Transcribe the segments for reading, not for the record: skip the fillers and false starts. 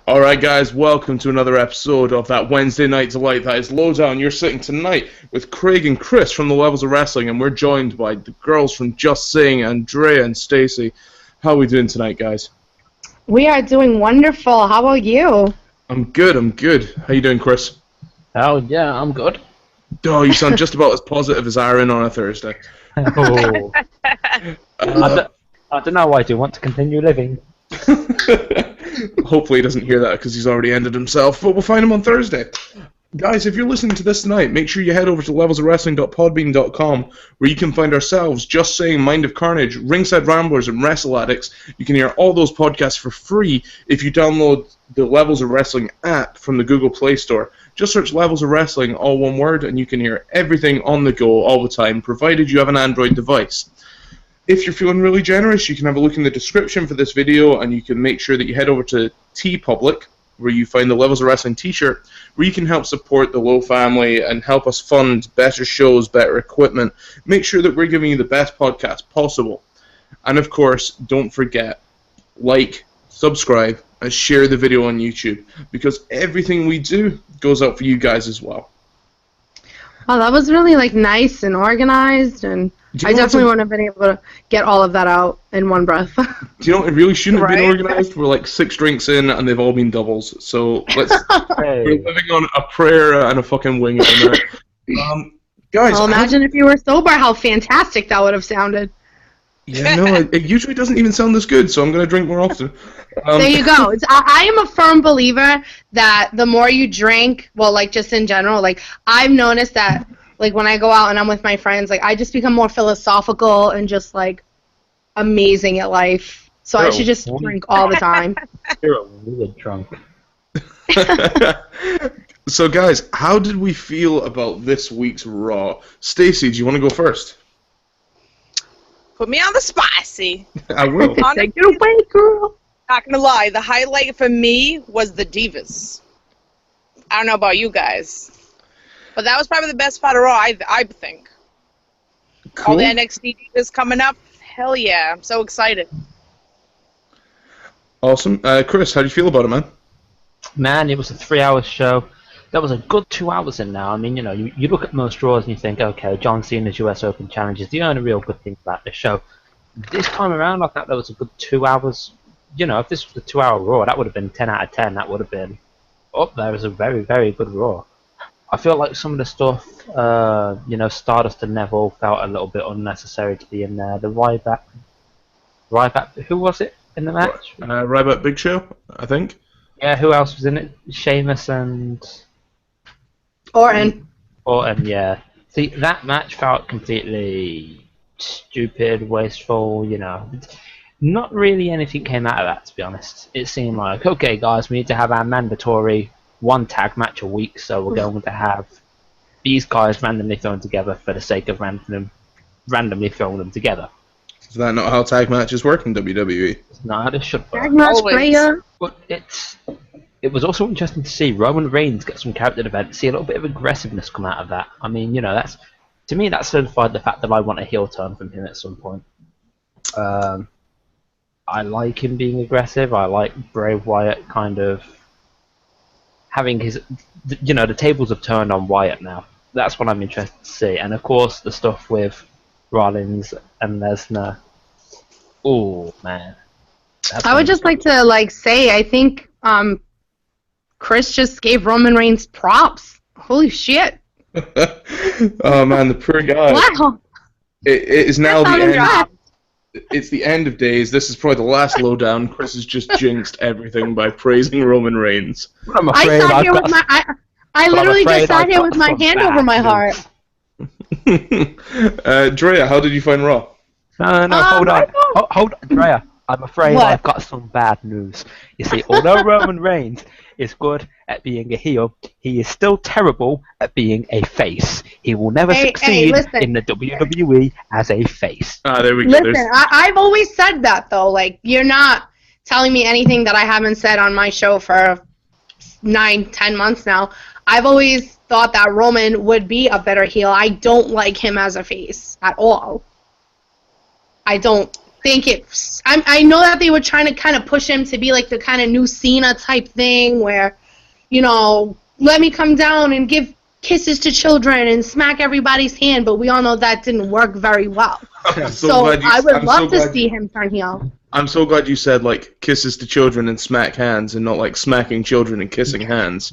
Alright guys, welcome to another episode of that Wednesday Night Delight that is Lowdown. You're sitting tonight with Craig and Chris from the Levels of Wrestling, and we're joined by the girls from Just Sayin, Andrea and Stacy. How are we doing tonight, guys? We are doing wonderful. How about you? I'm good. How you doing, Chris? Oh yeah, I'm good. Oh, you sound just about as positive as Aaron on a Thursday. Oh. I don't know. I do want to continue living. Hopefully he doesn't hear that because he's already ended himself, but we'll find him on Thursday. Guys, if you're listening to this tonight, make sure you head over to levelsofwrestling.podbean.com where you can find ourselves, Just Saying, Mind of Carnage, Ringside Ramblers, and Wrestle Addicts. You can hear all those podcasts for free if you download the Levels of Wrestling app from the Google Play Store. Just search Levels of Wrestling, all one word, and you can hear everything on the go all the time, provided you have an Android device. If you're feeling really generous, you can have a look in the description for this video, and you can make sure that you head over to TeePublic, where you find the Levels of Wrestling t-shirt, where you can help support the Low family and help us fund better shows, better equipment. Make sure that we're giving you the best podcast possible. And of course, don't forget, like, subscribe, and share the video on YouTube, because everything we do goes out for you guys as well. Well, that was really nice and organized, and I definitely wouldn't have been able to get all of that out in one breath. Do you know, it really shouldn't have been Right? organized. We're 6 drinks in, and they've all been doubles. So let's. Hey. We're living on a prayer and a fucking wing at the minute. Guys. Well, imagine if you were sober, how fantastic that would have sounded. Yeah, no, it usually doesn't even sound this good, so I'm going to drink more often. There you go. I am a firm believer that the more you drink, well, just in general, I've noticed that, when I go out and I'm with my friends, I just become more philosophical and just, amazing at life. So I should just drink all the time. You're a weird drunk. So, guys, how did we feel about this week's Raw? Stacey, do you want to go first? Put me on the spicy. I will. Take it away, girl. Not gonna lie, the highlight for me was the Divas. I don't know about you guys, but that was probably the best part of Raw, I think. Cool. All the NXT Divas coming up, hell yeah, I'm so excited. Awesome. Chris, how do you feel about it, man? Man, it was a 3-hour show. That was a good 2 hours in now. I mean, you look at most Raws and you think, okay, John Cena's US Open Challenge is the only real good thing about this show. This time around, I thought that was a good 2 hours. If this was a 2-hour Raw, that would have been 10 out of 10. That would have been up there as a very, very good Raw. I feel like some of the stuff, Stardust and Neville felt a little bit unnecessary to be in there. The Ryback, who was it in the match? Ryback Big Show, I think. Yeah, who else was in it? Sheamus and... Orton, yeah. See, that match felt completely stupid, wasteful, Not really anything came out of that, to be honest. It seemed like, okay, guys, we need to have our mandatory 1 tag match a week, so we're going to have these guys randomly thrown together for the sake of randomly throwing them together. Is that not how tag matches work in WWE? It's not how this should work. tag match Always. player. But it was also interesting to see Roman Reigns get some character development, see a little bit of aggressiveness come out of that. I mean, that's, to me, that solidified the fact that I want a heel turn from him at some point. I like him being aggressive. I like Bray Wyatt kind of having his, the tables have turned on Wyatt now. That's what I'm interested to see. And of course, the stuff with Rollins and Lesnar. Oh man. I would just like to say I think Chris just gave Roman Reigns props. Holy shit! Oh man, the poor guy. Wow. It is now That's the on end. draft. It's the end of days. This is probably the last Lowdown. Chris has just jinxed everything by praising Roman Reigns. I'm I afraid sat here with my I literally just sat here with my hand over my heart. Drea, how did you find Raw? No, hold on. Hold on, Drea. I'm afraid What? I've got some bad news. You see, although Roman Reigns is good at being a heel, he is still terrible at being a face. He will never succeed listen. in the WWE as a face. There we go. Listen, I've always said that though. You're not telling me anything that I haven't said on my show for 9-10 months now. I've always thought that Roman would be a better heel. I don't like him as a face at all. I don't. think I know that they were trying to kind of push him to be like the kind of new Cena type thing where, you know, let me come down and give kisses to children and smack everybody's hand, but we all know that didn't work very well. I would love to see him turn heel. I'm so glad you said, like, kisses to children and smack hands and not, like, smacking children and kissing hands.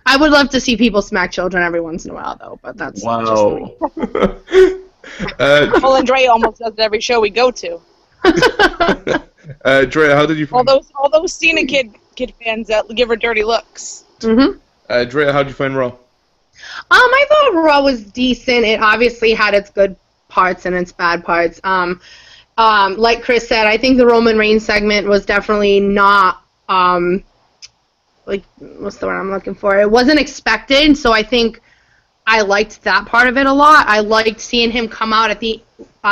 I would love to see people smack children every once in a while, though, but that's just me. Well, and Dre almost does it every show we go to. Dre, how did you find... All those Cena kid fans that give her dirty looks. Mm-hmm. Dre, how did you find Raw? I thought Raw was decent. It obviously had its good parts and its bad parts. Like Chris said, I think the Roman Reigns segment was definitely not, like, what's the word I'm looking for? It wasn't expected, so I think I liked that part of it a lot. I liked seeing him come out at the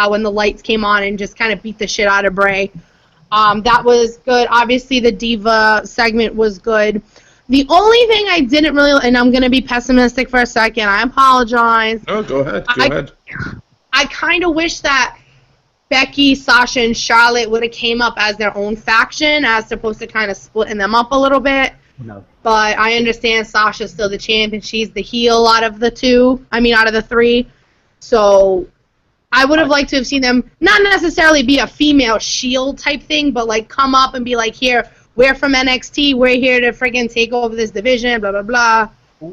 when the lights came on and just kind of beat the shit out of Bray. That was good. Obviously, the Diva segment was good. The only thing I didn't really, and I'm going to be pessimistic for a second, I apologize. No, go ahead. Go ahead. I kind of wish that Becky, Sasha, and Charlotte would have came up as their own faction as opposed to kind of splitting them up a little bit. No. But I understand Sasha's still the champ and she's the heel out of the three. So I would have liked to have seen them not necessarily be a female Shield type thing, but like come up and be like, here, we're from NXT, we're here to friggin' take over this division, blah, blah, blah,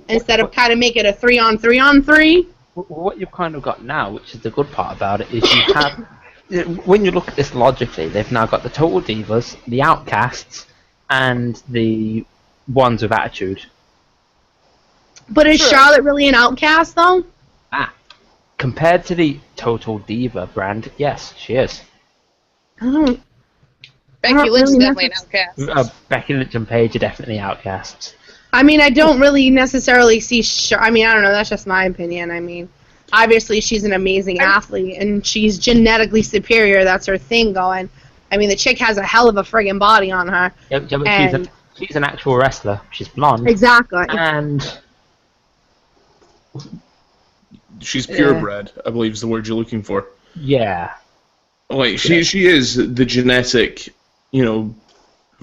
instead of kind of make it a 3-on-3-on-3. What you've kind of got now, which is the good part about it, is you have, when you look at this logically, they've now got the Total Divas, the Outcasts, and the ones with attitude. But is Charlotte really an outcast, though? Compared to the Total Diva brand, yes, she is. Becky Lynch is definitely an outcast. Becky Lynch and Paige are definitely outcasts. I mean, I don't really necessarily see... I mean, I don't know, that's just my opinion. I mean, obviously she's an amazing athlete, and she's genetically superior. That's her thing going. I mean, the chick has a hell of a friggin' body on her. Yeah, but she's an actual wrestler. She's blonde. Exactly. And... she's purebred, I believe is the word you're looking for. Yeah. Like, she is the genetic, you know,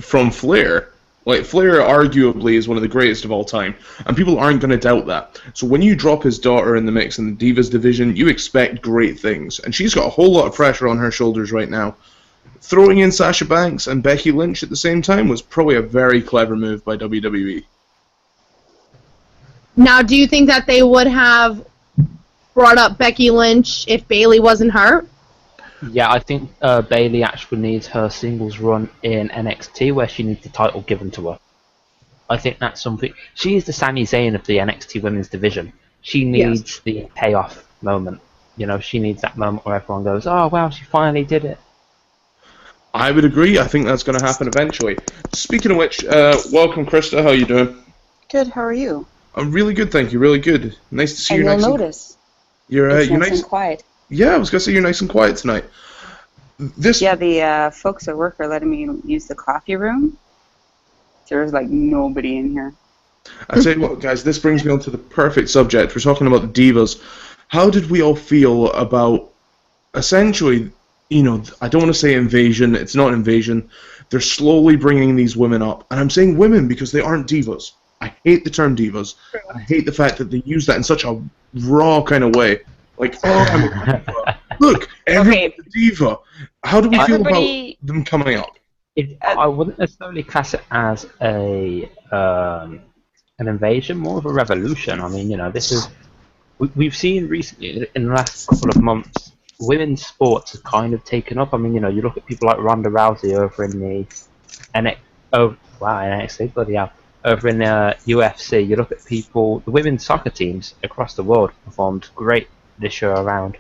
from Flair. Like, Flair arguably is one of the greatest of all time, and people aren't going to doubt that. So when you drop his daughter in the mix in the Divas division, you expect great things, and she's got a whole lot of pressure on her shoulders right now. Throwing in Sasha Banks and Becky Lynch at the same time was probably a very clever move by WWE. Now, do you think that they would have brought up Becky Lynch if Bayley wasn't hurt? Yeah, I think Bayley actually needs her singles run in NXT where she needs the title given to her. I think that's something... She is the Sami Zayn of the NXT women's division. She needs the payoff moment. You know, she needs that moment where everyone goes, oh, wow, she finally did it. I would agree. I think that's going to happen eventually. Speaking of which, welcome, Krista. How are you doing? Good, how are you? I'm really good, thank you. Really good. Nice to see you. And you'll notice. You're nice nice and quiet. Yeah, I was going to say you're nice and quiet tonight. The folks at work are letting me use the coffee room. There's like nobody in here. I tell you what, guys, this brings me on to the perfect subject. We're talking about the Divas. How did we all feel about, essentially, you know, I don't want to say invasion. It's not invasion. They're slowly bringing these women up. And I'm saying women because they aren't divas. I hate the term divas. I hate the fact that they use that in such a raw kind of way. Like, oh, I'm a diva. Look, everyone's a diva. How do we feel about them coming up? I wouldn't necessarily class it as an invasion, more of a revolution. I mean, you know, this is... We've seen recently, in the last couple of months, women's sports have kind of taken up. I mean, you know, you look at people like Ronda Rousey over in the NXT, bloody hell. Over in the UFC, you look at people, the women's soccer teams across the world performed great this year around.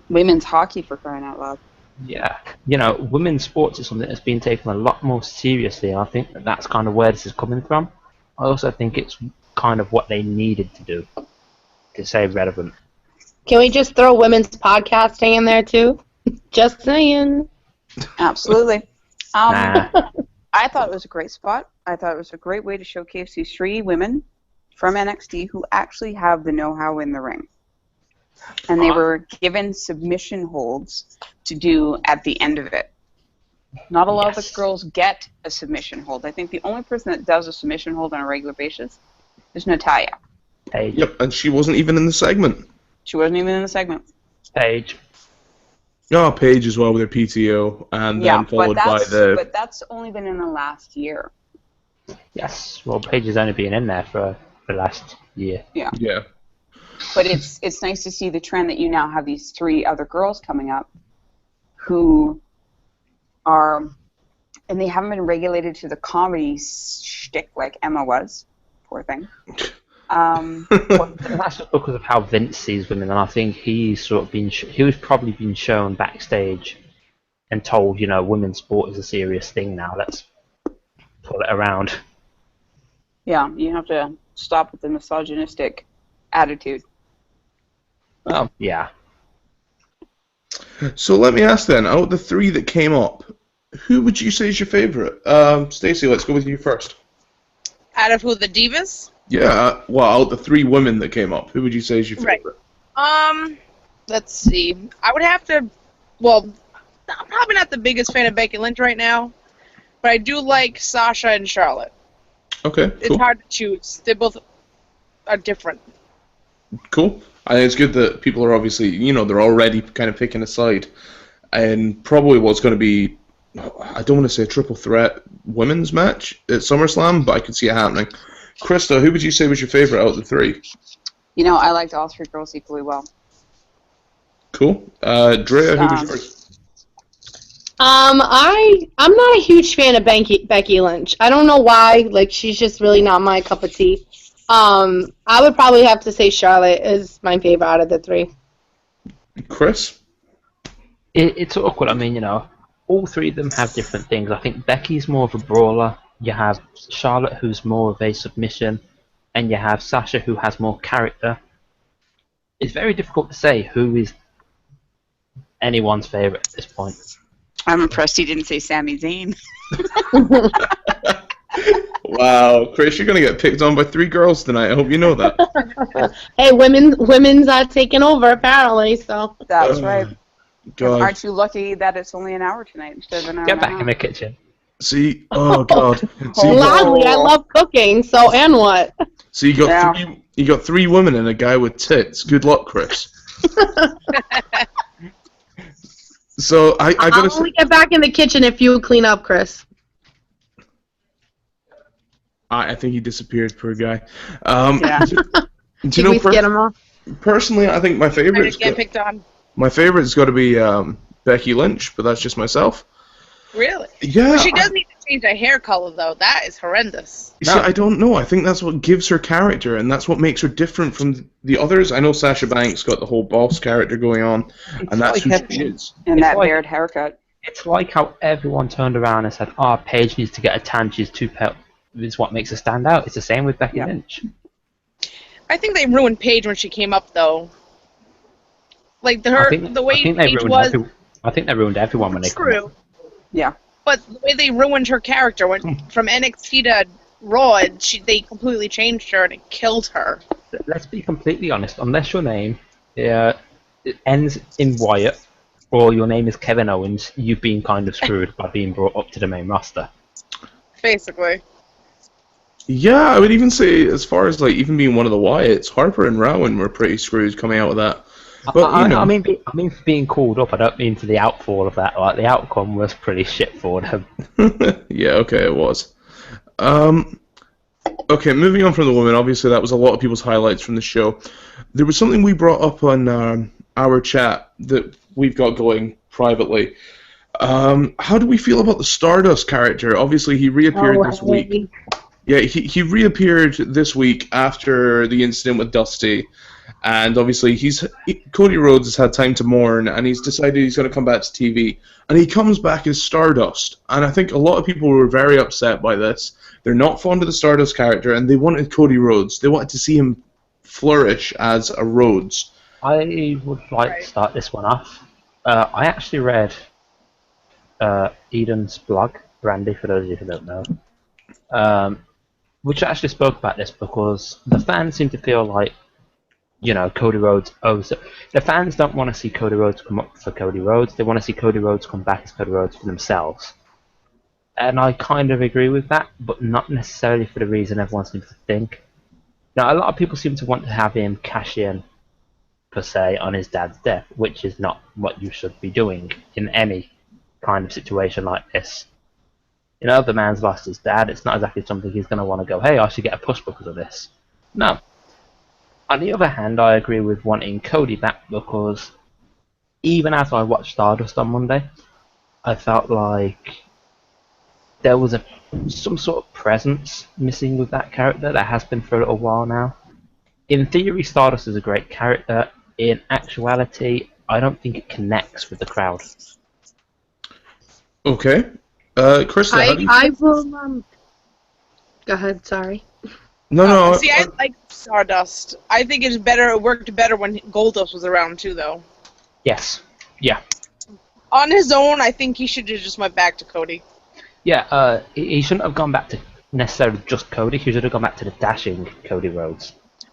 Women's hockey, for crying out loud. Yeah, you know, women's sports is something that's been taken a lot more seriously, and I think that's kind of where this is coming from. I also think it's kind of what they needed to do to stay relevant. Can we just throw women's podcasting in there too? Just saying. Absolutely. I thought it was a great spot. I thought it was a great way to showcase these 3 women from NXT who actually have the know-how in the ring. and they were given submission holds to do at the end of it. Not a lot of the girls get a submission hold. I think the only person that does a submission hold on a regular basis is Natalia. Paige. Yep, and she wasn't even in the segment. She wasn't even in the segment. Paige. Oh, Paige as well with her PTO, and then followed by the... But that's only been in the last year. Yes. Well, Paige has only been in there for the last year. Yeah. Yeah. But it's nice to see the trend that you now have these 3 other girls coming up who are, and they haven't been regulated to the comedy shtick like Emma was. Poor thing. Well, that's just because of how Vince sees women, and I think he's sort of been he was probably been shown backstage and told, women's sport is a serious thing now. Let's pull it around. Yeah, you have to stop with the misogynistic attitude. Well, yeah. So let me ask then, out of the 3 that came up, who would you say is your favorite? Stacey, let's go with you first. Out of who, the divas? Yeah, well, out of the 3 women that came up, who would you say is your favorite? Let's see. I would have to, well, I'm probably not the biggest fan of Becky Lynch right now, but I do like Sasha and Charlotte. Okay, cool. It's hard to choose. They both are different. Cool. I think it's good that people are obviously, they're already kind of picking a side. And probably what's going to be, I don't want to say a triple threat women's match at SummerSlam, but I could see it happening. Krista, who would you say was your favorite out of the 3? I liked all 3 girls equally well. Cool. Drea, who was yours? I'm not a huge fan of Becky Lynch. I don't know why. Like, she's just really not my cup of tea. I would probably have to say Charlotte is my favorite out of the 3. Chris? It's awkward. I mean, all 3 of them have different things. I think Becky's more of a brawler. You have Charlotte, who's more of a submission, and you have Sasha, who has more character. It's very difficult to say who is anyone's favorite at this point. I'm impressed he didn't say Sami Zayn. Wow, Chris, you're gonna get picked on by 3 girls tonight. I hope you know that. Hey, women's taking over apparently. So that's right. God. Aren't you lucky that it's only an hour tonight instead of an hour? Get back in the kitchen. See, oh God. See, gladly, I love cooking. So and what? So you got 3 women and a guy with tits. Good luck, Chris. So I gotta I'll only get back in the kitchen if you clean up, Chris. I think he disappeared, poor guy. Yeah. Do you know, Get him off? personally, I think my I favorite just get picked on. has got to be Becky Lynch, but that's just myself. Really? Yeah. Well, she does need to change her hair color, though. That is horrendous. See, I don't know. I think that's what gives her character, and that's what makes her different from the others. I know Sasha Banks got the whole boss character going on, and that's who she is. And that like- weird haircut. It's like how everyone turned around and said, Paige needs to get a tan, she's too pale. It's what makes her stand out. It's the same with Becky Lynch. I think they ruined Paige when she came up, though. Like, the way Paige was... I think they ruined everyone when they come up. True. Yeah. But the way they ruined her character, from NXT to Raw, they completely changed her and it killed her. Let's be completely honest. Unless your name it ends in Wyatt or your name is Kevin Owens, you've been kind of screwed by being brought up to the main roster. Basically. Yeah, I would even say, as far as like even being one of the Wyatts, Harper and Rowan were pretty screwed coming out of that. But I mean, for being called up, I don't mean for the outfall of that. Like, the outcome was pretty shit for them. Yeah, okay, it was. Okay, moving on from the women, obviously that was a lot of people's highlights from the show. There was something we brought up on our chat that we've got going privately. How do we feel about the Stardust character? Obviously, he reappeared this week. Yeah, he reappeared this week after the incident with Dusty. And obviously, Cody Rhodes has had time to mourn, and he's decided he's going to come back to TV. And he comes back as Stardust. And I think a lot of people were very upset by this. They're not fond of the Stardust character, and they wanted Cody Rhodes. They wanted to see him flourish as a Rhodes. I would like to start this one off. I actually read Eden's blog, Brandy, for those of you who don't know, which actually spoke about this because the fans seem to feel like Cody Rhodes. Oh, so the fans don't want to see Cody Rhodes come up for Cody Rhodes. They want to see Cody Rhodes come back as Cody Rhodes for themselves. And I kind of agree with that, but not necessarily for the reason everyone seems to think. Now, a lot of people seem to want to have him cash in, per se, on his dad's death, which is not what you should be doing in any kind of situation like this. The man's lost his dad. It's not exactly something he's going to want to go, hey, I should get a push because of this. No. On the other hand, I agree with wanting Cody back because even as I watched Stardust on Monday, I felt like there was some sort of presence missing with that character that has been for a little while now. In theory, Stardust is a great character. In actuality, I don't think it connects with the crowd. Okay. Krista, I will, go ahead, sorry. No. See, I like Stardust. I think it worked better when Goldust was around, too, though. Yes. Yeah. On his own, I think he should have just went back to Cody. Yeah, he shouldn't have gone back to necessarily just Cody. He should have gone back to the dashing Cody Rhodes.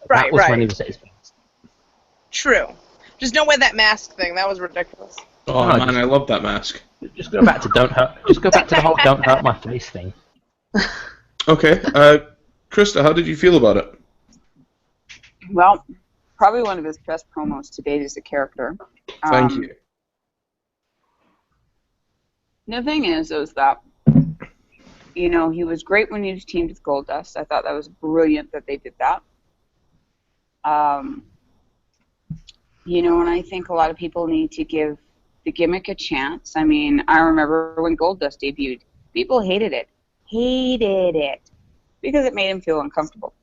That was when he was at his best. True. Just don't wear that mask thing. That was ridiculous. Oh, man, I love that mask. Just go back to don't hurt. Just go back to the whole "don't hurt my face" thing. Okay. Krista, how did you feel about it? Well, probably one of his best promos to date as a character. Thank you. The thing is that, he was great when he was teamed with Goldust. I thought that was brilliant that they did that. And I think a lot of people need to give the gimmick a chance. I mean, I remember when Goldust debuted, people hated it. Because it made him feel uncomfortable.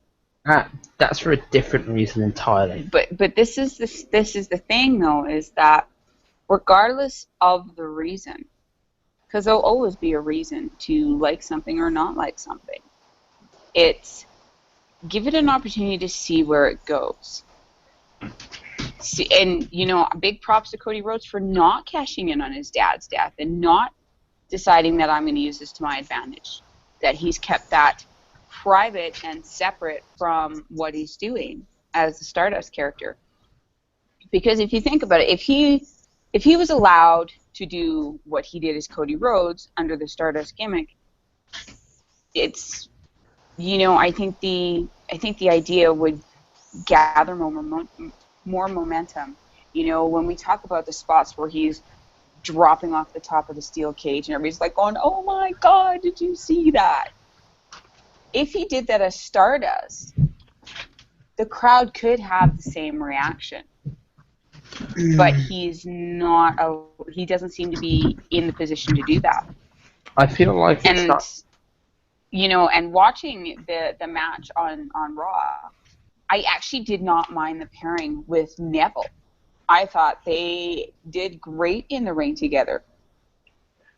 That's for a different reason entirely. But this is the thing though, is that regardless of the reason, because there'll always be a reason to like something or not like something, it's give it an opportunity to see where it goes. See, and big props to Cody Rhodes for not cashing in on his dad's death and not deciding that I'm going to use this to my advantage. That he's kept that private and separate from what he's doing as the Stardust character. Because if you think about it, if he was allowed to do what he did as Cody Rhodes under the Stardust gimmick, it's I think the idea would gather more momentum. When we talk about the spots where he's dropping off the top of the steel cage and everybody's like going, "Oh my God, did you see that?" If he did that as Stardust, the crowd could have the same reaction. But he's not. He doesn't seem to be in the position to do that. I feel like and and watching the match on Raw, I actually did not mind the pairing with Neville. I thought they did great in the ring together.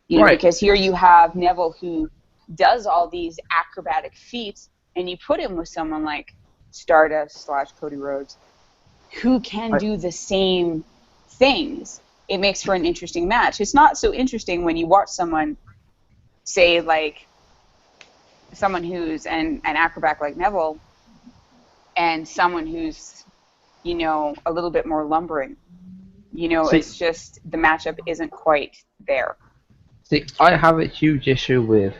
Because here you have Neville who does all these acrobatic feats, and you put him with someone like Stardust / Cody Rhodes, who can do the same things. It makes for an interesting match. It's not so interesting when you watch someone, say, like someone who's an acrobat like Neville, and someone who's, a little bit more lumbering. It's just the matchup isn't quite there. See, I have a huge issue with.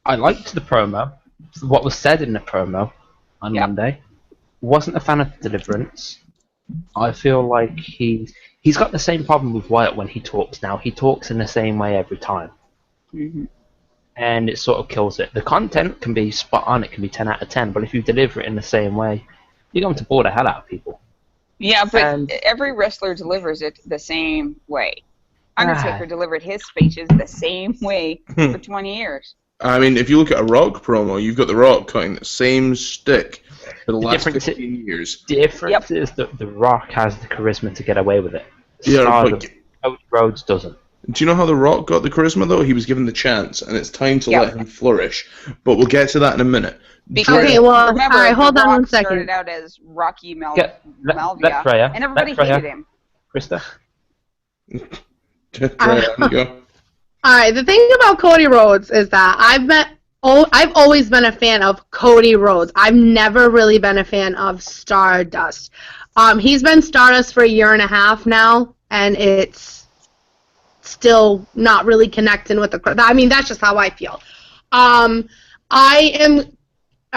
I liked the promo. What was said in the promo on Monday. Wasn't a fan of the deliverance. I feel like he's got the same problem with Wyatt when he talks now. He talks in the same way every time. Mm-hmm. And it sort of kills it. The content can be spot on. It can be 10 out of 10. But if you deliver it in the same way, you're going to bore the hell out of people. Yeah, but every wrestler delivers it the same way. Undertaker delivered his speeches the same way for 20 years. I mean, if you look at a Rock promo, you've got The Rock cutting the same stick for the last 15 years. The difference is that The Rock has the charisma to get away with it. But Cody Rhodes doesn't. Do you know how The Rock got the charisma, though? He was given the chance, and it's time to let him flourish. But we'll get to that in a minute. Because remember, all right, hold on one second. Started out as Rocky Malvia, and everybody hated him. Krista? Go. Alright, the thing about Cody Rhodes is that I've always been a fan of Cody Rhodes. I've never really been a fan of Stardust. He's been Stardust for a year and a half now, and it's still not really connecting with the crowd. I mean, that's just how I feel. All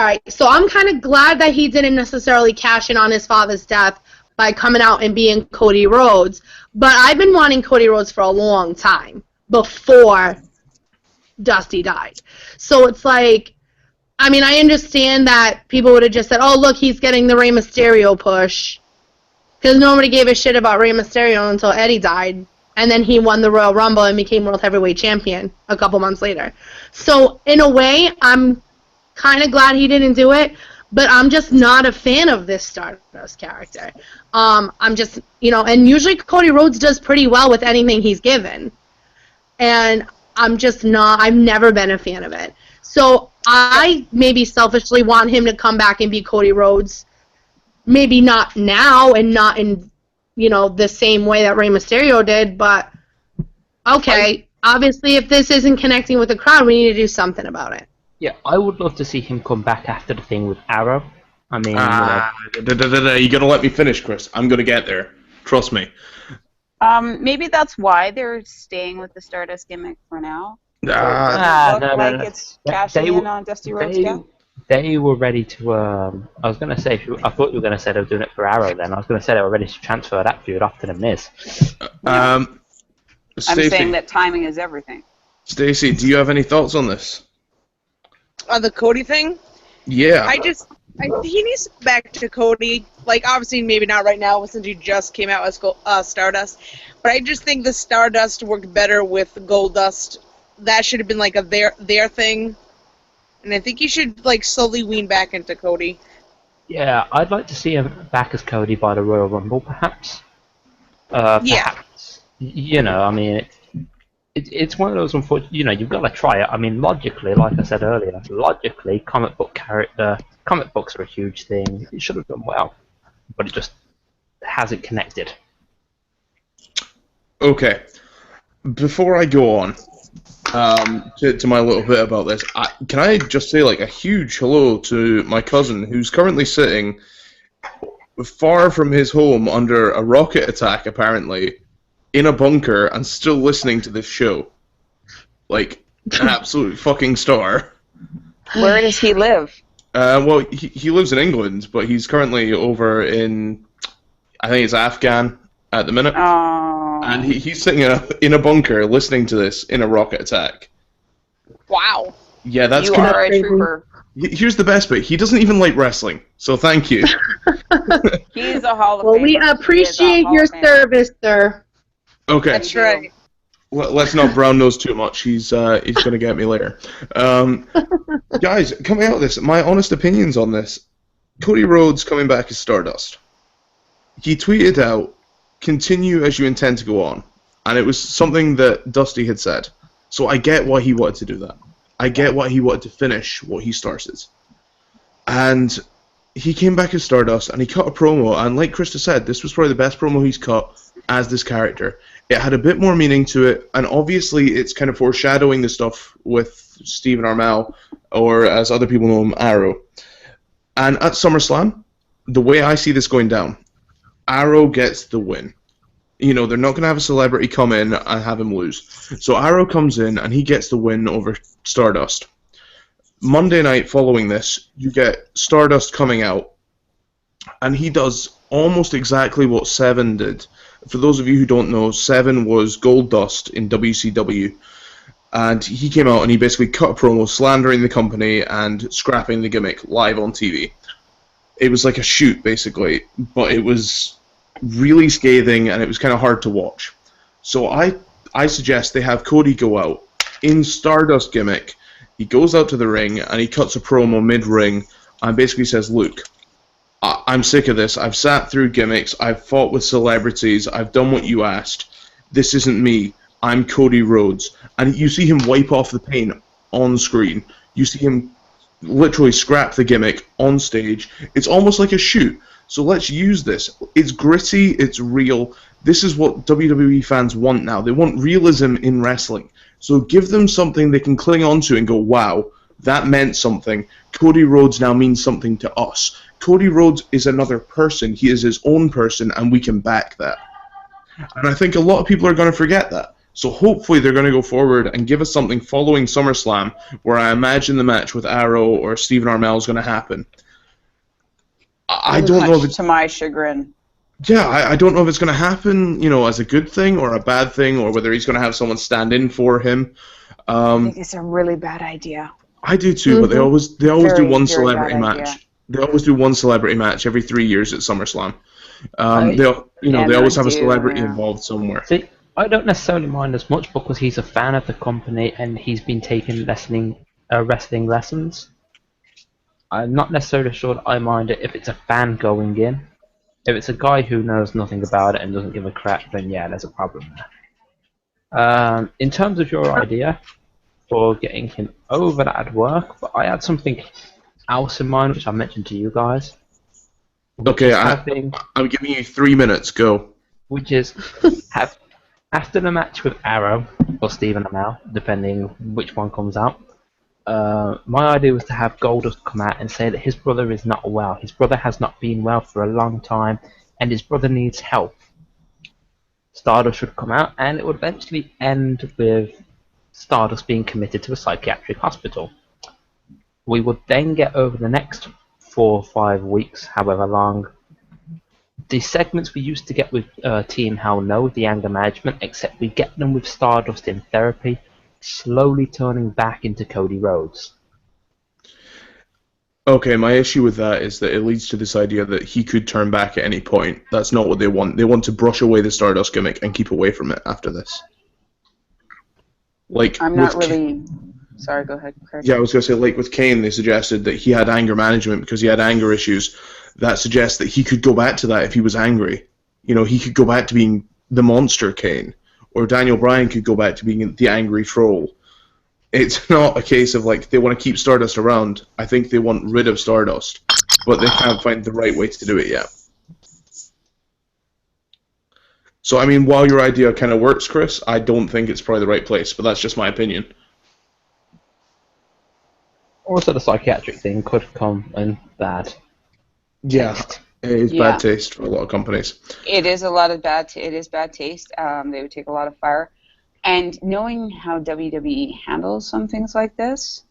right, so I'm kind of glad that he didn't necessarily cash in on his father's death by coming out and being Cody Rhodes, but I've been wanting Cody Rhodes for a long time before Dusty died. So it's like, I mean, I understand that people would have just said, oh, look, he's getting the Rey Mysterio push, because nobody gave a shit about Rey Mysterio until Eddie died, and then he won the Royal Rumble and became World Heavyweight Champion a couple months later. So in a way, I'm kind of glad he didn't do it, but I'm just not a fan of this Stardust character. I'm just, and usually Cody Rhodes does pretty well with anything he's given. And I'm just not, I've never been a fan of it. So I maybe selfishly want him to come back and be Cody Rhodes. Maybe not now and not in, the same way that Rey Mysterio did, but okay. Obviously, if this isn't connecting with the crowd, we need to do something about it. Yeah, I would love to see him come back after the thing with Arrow. I mean, you gotta let me finish, Chris. I'm gonna get there. Trust me. Maybe that's why they're staying with the Stardust gimmick for now. It's cashing in on Dusty Rhodes again. They were ready to. I was gonna say. I thought you were gonna say they were doing it for Arrow. Then I was gonna say they were ready to transfer that feud off to the Miz. I'm saying that timing is everything. Stacey, do you have any thoughts on this? On the Cody thing? Yeah. He needs to go back to Cody. Like, obviously, maybe not right now since he just came out as Stardust. But I just think the Stardust worked better with Goldust. That should have been like their thing. And I think he should like slowly wean back into Cody. Yeah, I'd like to see him back as Cody by the Royal Rumble, perhaps. Yeah. Perhaps. I mean, it's one of those unfortunate. You've got to try it. I mean, logically, like I said earlier, comic books are a huge thing. It should have done well, but it just hasn't connected. Okay, before I go on to my little bit about this, can I just say like a huge hello to my cousin who's currently sitting far from his home under a rocket attack, apparently, in a bunker and still listening to this show. Like, an absolute fucking star. Where does he live? Well, he lives in England, but he's currently over in, I think it's Afghan at the minute. Oh. And he's sitting in a bunker listening to this in a rocket attack. Wow. Yeah, that's You are a trooper. Here's the best bit. He doesn't even like wrestling, so thank you. He's a Hall of Famer. Well, we appreciate your service, sir. Okay. That's right. Let's not brown nose too much. He's gonna get me later. Guys, coming out of this, my honest opinions on this: Cody Rhodes coming back as Stardust. He tweeted out, "Continue as you intend to go on," and it was something that Dusty had said. So I get why he wanted to do that. I get why he wanted to finish what he started. And he came back as Stardust, and he cut a promo, and like Krista said, this was probably the best promo he's cut as this character. It had a bit more meaning to it, and obviously it's kind of foreshadowing the stuff with Stephen Amell, or as other people know him, Arrow. And at SummerSlam, the way I see this going down, Arrow gets the win. They're not going to have a celebrity come in and have him lose. So Arrow comes in, and he gets the win over Stardust. Monday night following this, you get Stardust coming out, and he does almost exactly what Seven did. For those of you who don't know, Seven was Goldust in WCW, and he came out and he basically cut a promo slandering the company and scrapping the gimmick live on TV. It was like a shoot, basically, but it was really scathing and it was kind of hard to watch. So I suggest they have Cody go out in Stardust gimmick. He goes out to the ring and he cuts a promo mid-ring and basically says, look, I'm sick of this. I've sat through gimmicks. I've fought with celebrities. I've done what you asked. This isn't me. I'm Cody Rhodes. And you see him wipe off the paint on screen. You see him literally scrap the gimmick on stage. It's almost like a shoot. So let's use this. It's gritty. It's real. This is what WWE fans want now. They want realism in wrestling. So give them something they can cling on to and go, wow, That meant something. Cody Rhodes now means something to us. Cody Rhodes is another person. He is his own person, and we can back that. And I think a lot of people are going to forget that. So hopefully they're going to go forward and give us something following SummerSlam, where I imagine the match with Arrow or Stephen Amell is going to happen. I don't know if it's... To my chagrin. Yeah, I don't know if it's going to happen, as a good thing or a bad thing, or whether he's going to have someone stand in for him. I think it's a really bad idea. I do too, but they always do one celebrity bad match. idea. They always do one celebrity match every 3 years at SummerSlam. They always have a celebrity involved somewhere. See, I don't necessarily mind as much because he's a fan of the company and he's been taking wrestling lessons. I'm not necessarily sure that I mind it if it's a fan going in. If it's a guy who knows nothing about it and doesn't give a crap, then yeah, there's a problem there. In terms of your idea for getting him over, that'd work, but I had something else in mind which I mentioned to you guys. Okay, I'm giving you 3 minutes, go. Which is, after the match with Arrow, or Stephen Amell, depending which one comes out, my idea was to have Goldust come out and say that his brother is not well. His brother has not been well for a long time, and his brother needs help. Stardust should come out, and it would eventually end with Stardust being committed to a psychiatric hospital. We would then get over the next 4 or 5 weeks, however long, the segments we used to get with Team Hell No, with the anger management, except we get them with Stardust in therapy, slowly turning back into Cody Rhodes. Okay, my issue with that is that it leads to this idea that he could turn back at any point. That's not what they want. They want to brush away the Stardust gimmick and keep away from it after this. I'm not really... Sorry, go ahead, Kurt. Yeah, I was going to say, like with Kane, they suggested that he had anger management because he had anger issues. That suggests that he could go back to that if he was angry. He could go back to being the monster Kane. Or Daniel Bryan could go back to being the angry troll. It's not a case of, they want to keep Stardust around. I think they want rid of Stardust. But they can't find the right way to do it yet. So, while your idea kind of works, Chris, I don't think it's probably the right place. But that's just my opinion. Also, the psychiatric thing could come in bad. Yeah, it is bad taste for a lot of companies. It is it is bad taste. They would take a lot of fire. And knowing how WWE handles some things like this,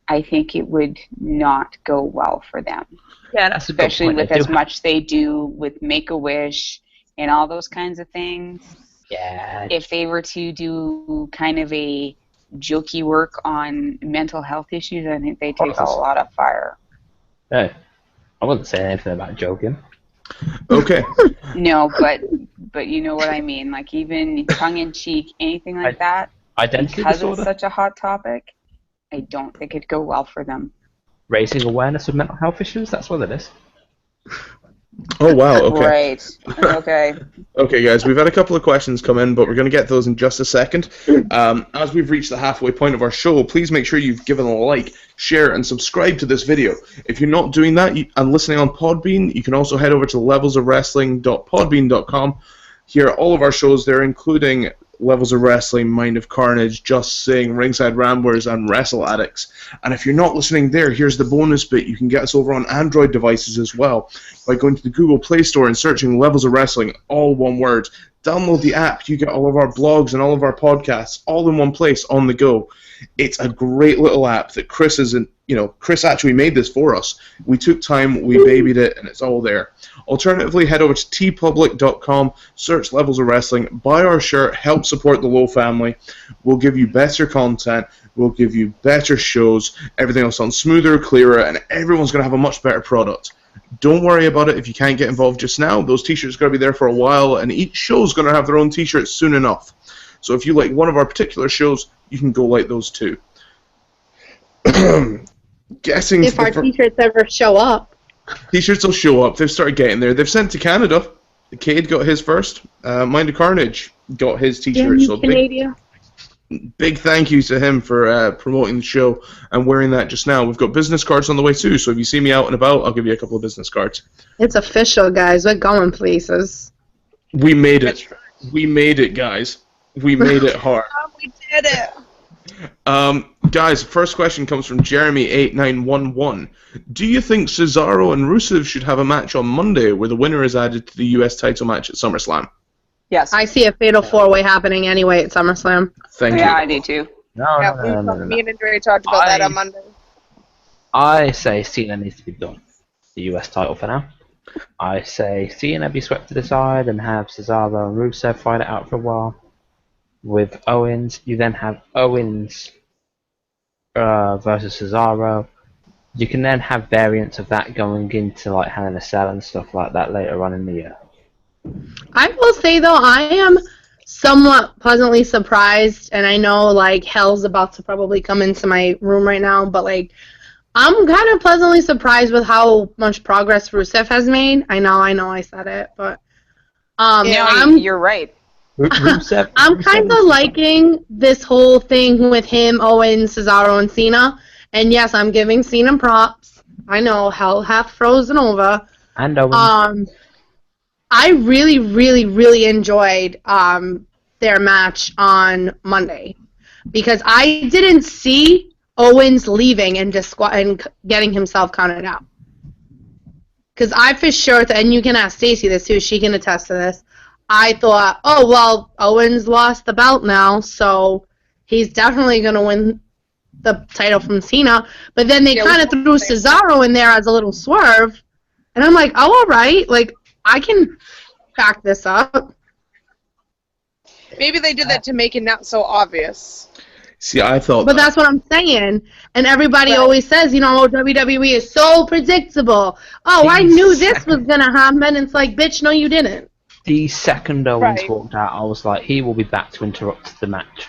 I think it would not go well for them. Yeah, that's a good especially point. with as much they do with Make-A-Wish and all those kinds of things. Yeah. If they were to do kind of a jokey work on mental health issues, I think they take a lot of fire. Hey, I wasn't saying anything about joking. Okay. No, but you know what I mean. Like even tongue-in-cheek, anything like that. Identity because disorder? It's such a hot topic, I don't think it'd go well for them. Raising awareness of mental health issues, that's what it is. Oh, wow, okay. Right, okay. Okay, guys, we've had a couple of questions come in, but we're going to get those in just a second. As we've reached the halfway point of our show, please make sure you've given a like, share, and subscribe to this video. If you're not doing that and listening on Podbean, you can also head over to levelsofwrestling.podbean.com. Hear all of our shows there, including Levels of Wrestling, Mind of Carnage, Just Sayin, Ringside Ramblers, and Wrestle Addicts. And if you're not listening there, here's the bonus bit. You can get us over on Android devices as well by going to the Google Play Store and searching Levels of Wrestling, all one word. Download the app. You get all of our blogs and all of our podcasts all in one place on the go. It's a great little app that Chris Chris actually made this for us. We took time, we babied it, and it's all there. Alternatively, head over to tpublic.com, search Levels of Wrestling, buy our shirt, help support the Low family. We'll give you better content, we'll give you better shows, everything else on smoother, clearer, and everyone's going to have a much better product. Don't worry about it if you can't get involved just now. Those t-shirts are going to be there for a while, and each show's going to have their own t-shirts soon enough. So if you like one of our particular shows, you can go like those too. Guessing if our t-shirts ever show up. T-shirts will show up. They've started getting there. They've sent to Canada. Cade got his first. Mind of Carnage got his t-shirt. So big thank you to him for promoting the show and wearing that just now. We've got business cards on the way too, so if you see me out and about, I'll give you a couple of business cards. It's official, guys. We're going places. We made it. We made it, guys. We made it hard. We did it. Guys, first question comes from Jeremy8911. Do you think Cesaro and Rusev should have a match on Monday where the winner is added to the US title match at SummerSlam? Yes. I see a fatal four-way happening anyway at SummerSlam. Thank you. Yeah, I do too. No. Me and Andre talked about that on Monday. I say Cena needs to be done. The US title for now. I say Cena be swept to the side and have Cesaro and Rusev fight it out for a while. With Owens, you then have Owens versus Cesaro. You can then have variants of that going into like Hell in a Cell and stuff like that later on in the year. I will say though, I am somewhat pleasantly surprised, and I know like hell's about to probably come into my room right now, but like I'm kind of pleasantly surprised with how much progress Rusev has made. I know I said it, but you're right. Rusev, I'm kind of liking this whole thing with him, Owens, Cesaro, and Cena. And yes, I'm giving Cena props. I know hell half frozen over. And Owens. I really, really, really enjoyed their match on Monday because I didn't see Owens leaving and getting himself counted out. Because I for sure, and you can ask Stacey this too, she can attest to this, I thought, oh, well, Owens lost the belt now, so he's definitely going to win the title from Cena. But then they kind of threw Cesaro in there as a little swerve, and I'm like, oh, all right, like, I can back this up. Maybe they did that to make it not so obvious. See, I thought But that's what I'm saying. And everybody always says, oh, WWE is so predictable. Oh, I knew this was going to happen. And it's like, bitch, no, you didn't. The second Owens walked out, I was like, he will be back to interrupt the match.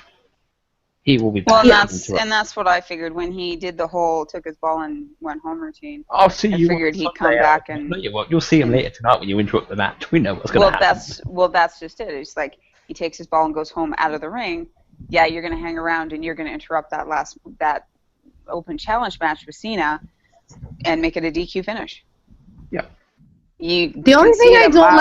He will be back. And that's what I figured when he did the whole took his ball and went home routine. I'll see you. I figured he'd come back and. No, you won't. You'll see him later tonight when you interrupt the match. We know what's going to happen. That's just it. It's like he takes his ball and goes home out of the ring. Yeah, you're going to hang around and you're going to interrupt that open challenge match with Cena and make it a DQ finish. Yeah. The only thing I don't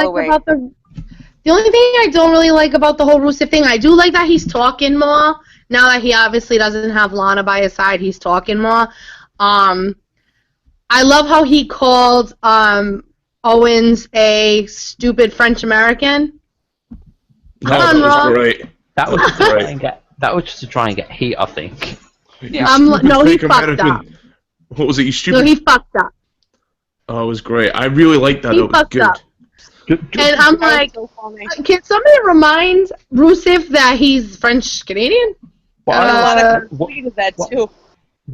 really like about the whole Rusev thing, I do like that he's talking more. Now that he obviously doesn't have Lana by his side, he's talking more. I love how he called Owens a stupid French American. that was great. That was just to try and get. That was just to try and get heat, I think. Yeah. No, he fucked up. What was it? You stupid. No, he fucked up. Oh, it was great. I really liked that. He It was fucked good. up. And I'm like, can somebody remind Rusev that he's French Canadian? What I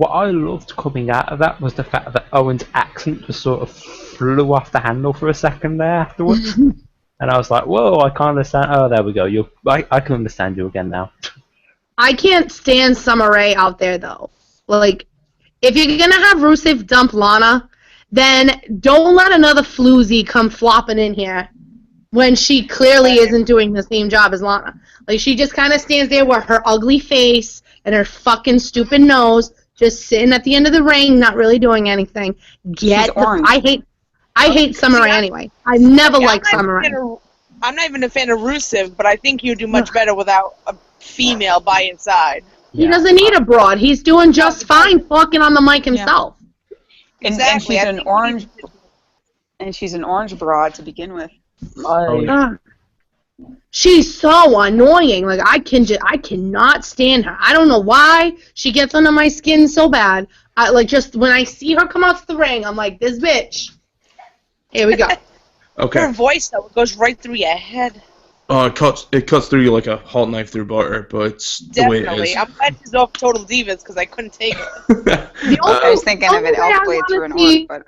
I loved coming out of that was the fact that Owen's accent just sort of flew off the handle for a second there afterwards. And I was like, whoa, I can't understand. Oh, there we go. I can understand you again now. I can't stand Summer Rae out there, though. Like, if you're going to have Rusev dump Lana, then don't let another floozy come flopping in here when she clearly isn't doing the same job as Lana. Like, she just kind of stands there with her ugly face and her fucking stupid nose, just sitting at the end of the ring, not really doing anything. I hate Summer Rae anyway. I never liked Summer Rae. I'm not even a fan of Rusev, but I think you'd do much better without a female by his side. He doesn't need a broad. He's doing just fine talking on the mic himself. Exactly. And she's an orange broad to begin with. She's so annoying. Like I cannot stand her. I don't know why she gets under my skin so bad. Just when I see her come out to the ring, I'm like, this bitch. Here we go. Okay. Her voice though, it goes right through your head. It cuts through you like a hot knife through butter, but it's Definitely. the way it is. I'm glad she's off Total Divas because I couldn't take it. I was thinking of it elf blade through an orc, but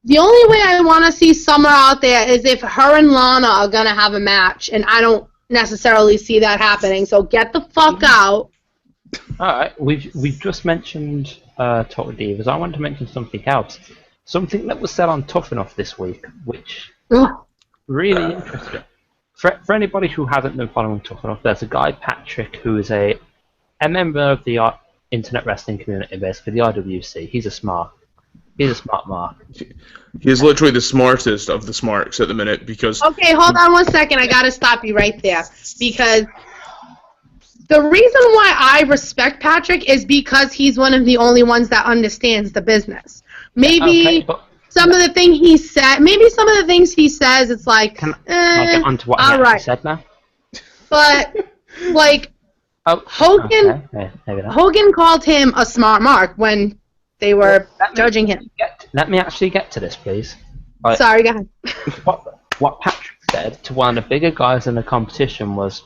the only way I want to see Summer out there is if her and Lana are gonna have a match, and I don't necessarily see that happening. So get the fuck out. All right, we've just mentioned Total Divas. I want to mention something else. Something that was said on Tough Enough this week, which really interesting. For anybody who hasn't been following Tough Enough, there's a guy, Patrick, who is a member of the internet wrestling community, basically the IWC. He's a smart mark. He is literally the smartest of the smarks at the minute because... Okay, hold on 1 second. I got to stop you right there because The reason why I respect Patrick is because he's one of the only ones that understands the business. Maybe some of the things he said, it's like, can I get onto what he all actually right. said now? But, like, Hogan called him a smart mark when they were judging him. Let me actually get to this, please. Sorry, go ahead. What Patrick said to one of the bigger guys in the competition was,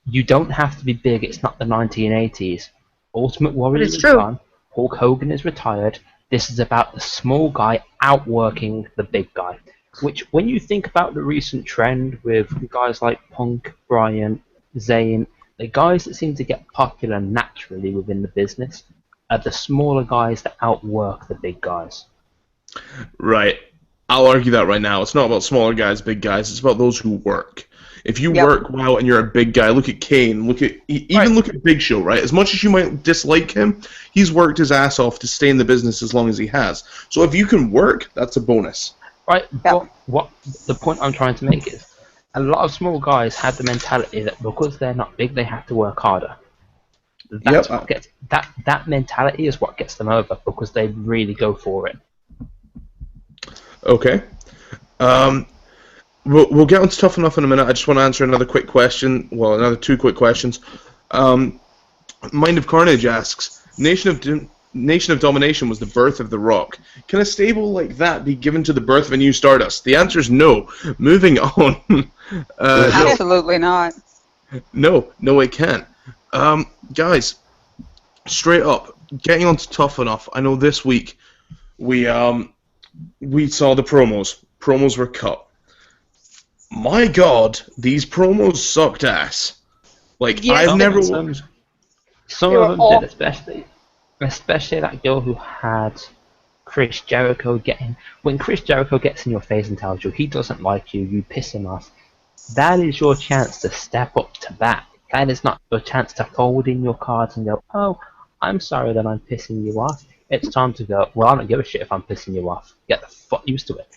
you don't have to be big, it's not the 1980s. Ultimate Warrior is gone, Hulk Hogan is retired, this is about the small guy outworking the big guy. Which, when you think about the recent trend with guys like Punk, Bryan, Zayn, the guys that seem to get popular naturally within the business are the smaller guys that outwork the big guys. Right. I'll argue that right now. It's not about smaller guys, big guys. It's about those who work. If you work well and you're a big guy, look at Kane, look at Big Show, right? As much as you might dislike him, he's worked his ass off to stay in the business as long as he has. So if you can work, that's a bonus. Right, but what the point I'm trying to make is, a lot of small guys have the mentality that because they're not big, they have to work harder. That's what gets that mentality is what gets them over, because they really go for it. Okay. We'll get on to Tough Enough in a minute. I just want to answer another quick question. Well, another two quick questions. Mind of Carnage asks, Nation of Domination was the birth of The Rock. Can a stable like that be given to the birth of a new Stardust? The answer is no. Moving on. Absolutely not. No, it can't. Guys, straight up, getting on to Tough Enough. I know this week we saw the promos. Promos were cut. My God, these promos sucked ass. Like, I've never... Some of them did, especially that girl who had Chris Jericho getting... When Chris Jericho gets in your face and tells you he doesn't like you, you piss him off. That is your chance to step up to bat. That is not your chance to fold in your cards and go, oh, I'm sorry that I'm pissing you off. It's time to go, well, I don't give a shit if I'm pissing you off. Get the fuck used to it.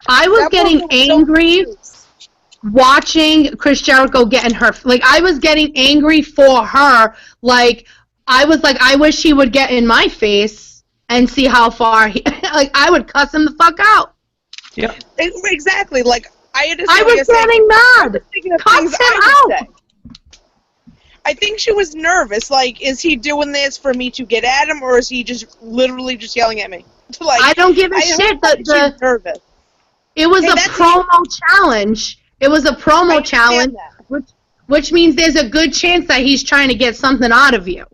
I was getting angry watching Chris Jericho getting her. Like, I was getting angry for her. Like, I was like, I wish he would get in my face and see how far he... Like, I would cuss him the fuck out. Yeah. Exactly. Like, I was getting mad. Cuss him out. I think she was nervous. Like, is he doing this for me to get at him, or is he just literally just yelling at me? Like, I don't give a shit. She's nervous. It was a promo challenge. It was a promo challenge, which means there's a good chance that he's trying to get something out of you.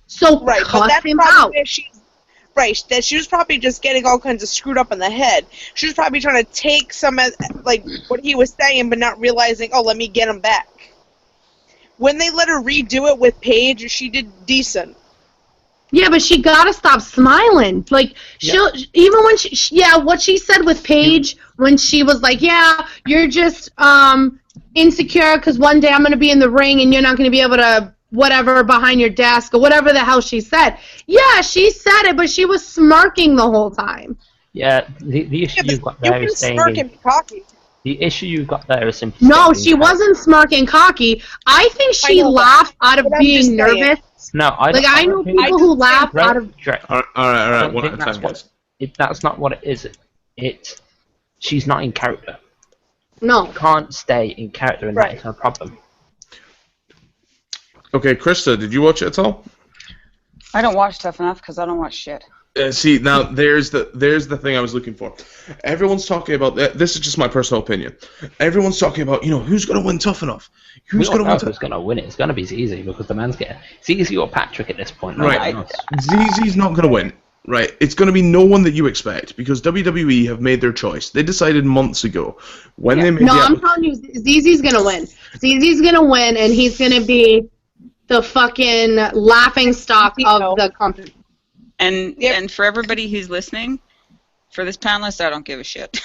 So cuss him out. That she was probably just getting all kinds of screwed up in the head. She was probably trying to take some of, like, what he was saying, but not realizing, oh, let me get him back. When they let her redo it with Paige, she did decent. Yeah, but she gotta stop smiling. Like, she'll even when what she said with Paige when she was like, yeah, you're just insecure because one day I'm gonna be in the ring and you're not gonna be able to whatever behind your desk or whatever the hell she said. Yeah, she said it, but she was smirking the whole time. Yeah, the issue you've got there is saying. Cocky. The issue you've got there is simply. No, she wasn't smirking cocky. I think she laughed out of being nervous. No, I know people who laugh out of... All right. One at a time, guys. That's not what it is. She's not in character. No. She can't stay in character, and that is her problem. Okay, Krista, did you watch it at all? I don't watch Tough Enough because I don't watch shit. See, now there's the thing I was looking for. Everyone's talking about this is just my personal opinion. Everyone's talking about, who's going to win Tough Enough? Who's going to win? Who's going to win it? It's going to be ZZ because the man's getting ZZ or Patrick at this point. Right. ZZ's not going to win. Right. It's going to be no one that you expect because WWE have made their choice. They decided months ago when they made. No, I'm telling you, ZZ's going to win. ZZ's going to win, and he's going to be the fucking laughing stock of the company. And for everybody who's listening, for this panelist, I don't give a shit.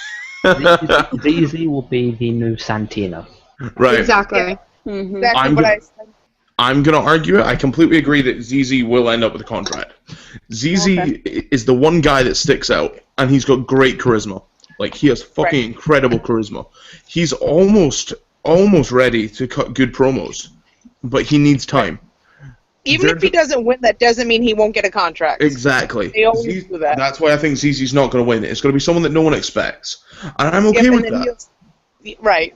ZZ will be the new Santino. Right. Exactly. Yeah. Mm-hmm. Exactly what I said. I'm going to argue it. I completely agree that ZZ will end up with a contract. ZZ is the one guy that sticks out, and he's got great charisma. Like, he has fucking incredible charisma. He's almost ready to cut good promos. but he needs time. Even if he doesn't win, that doesn't mean he won't get a contract. Exactly. They always do that. That's why I think ZZ's not going to win. It's going to be someone that no one expects. And I'm okay with that. Right.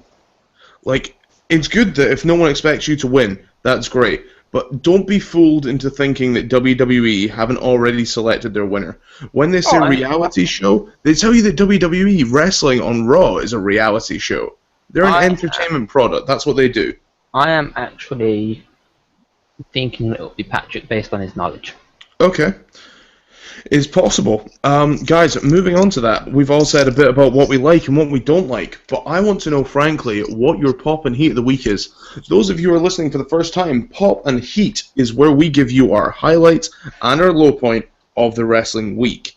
Like, it's good that if no one expects you to win, that's great. But don't be fooled into thinking that WWE haven't already selected their winner. When they say reality show, they tell you that WWE wrestling on Raw is a reality show. They're an entertainment product. That's what they do. I am actually thinking it'll be Patrick based on his knowledge. Okay. It's possible. Guys, moving on to that, we've all said a bit about what we like and what we don't like, but I want to know, frankly, what your pop and heat of the week is. Those of you who are listening for the first time, pop and heat is where we give you our highlights and our low point of the wrestling week.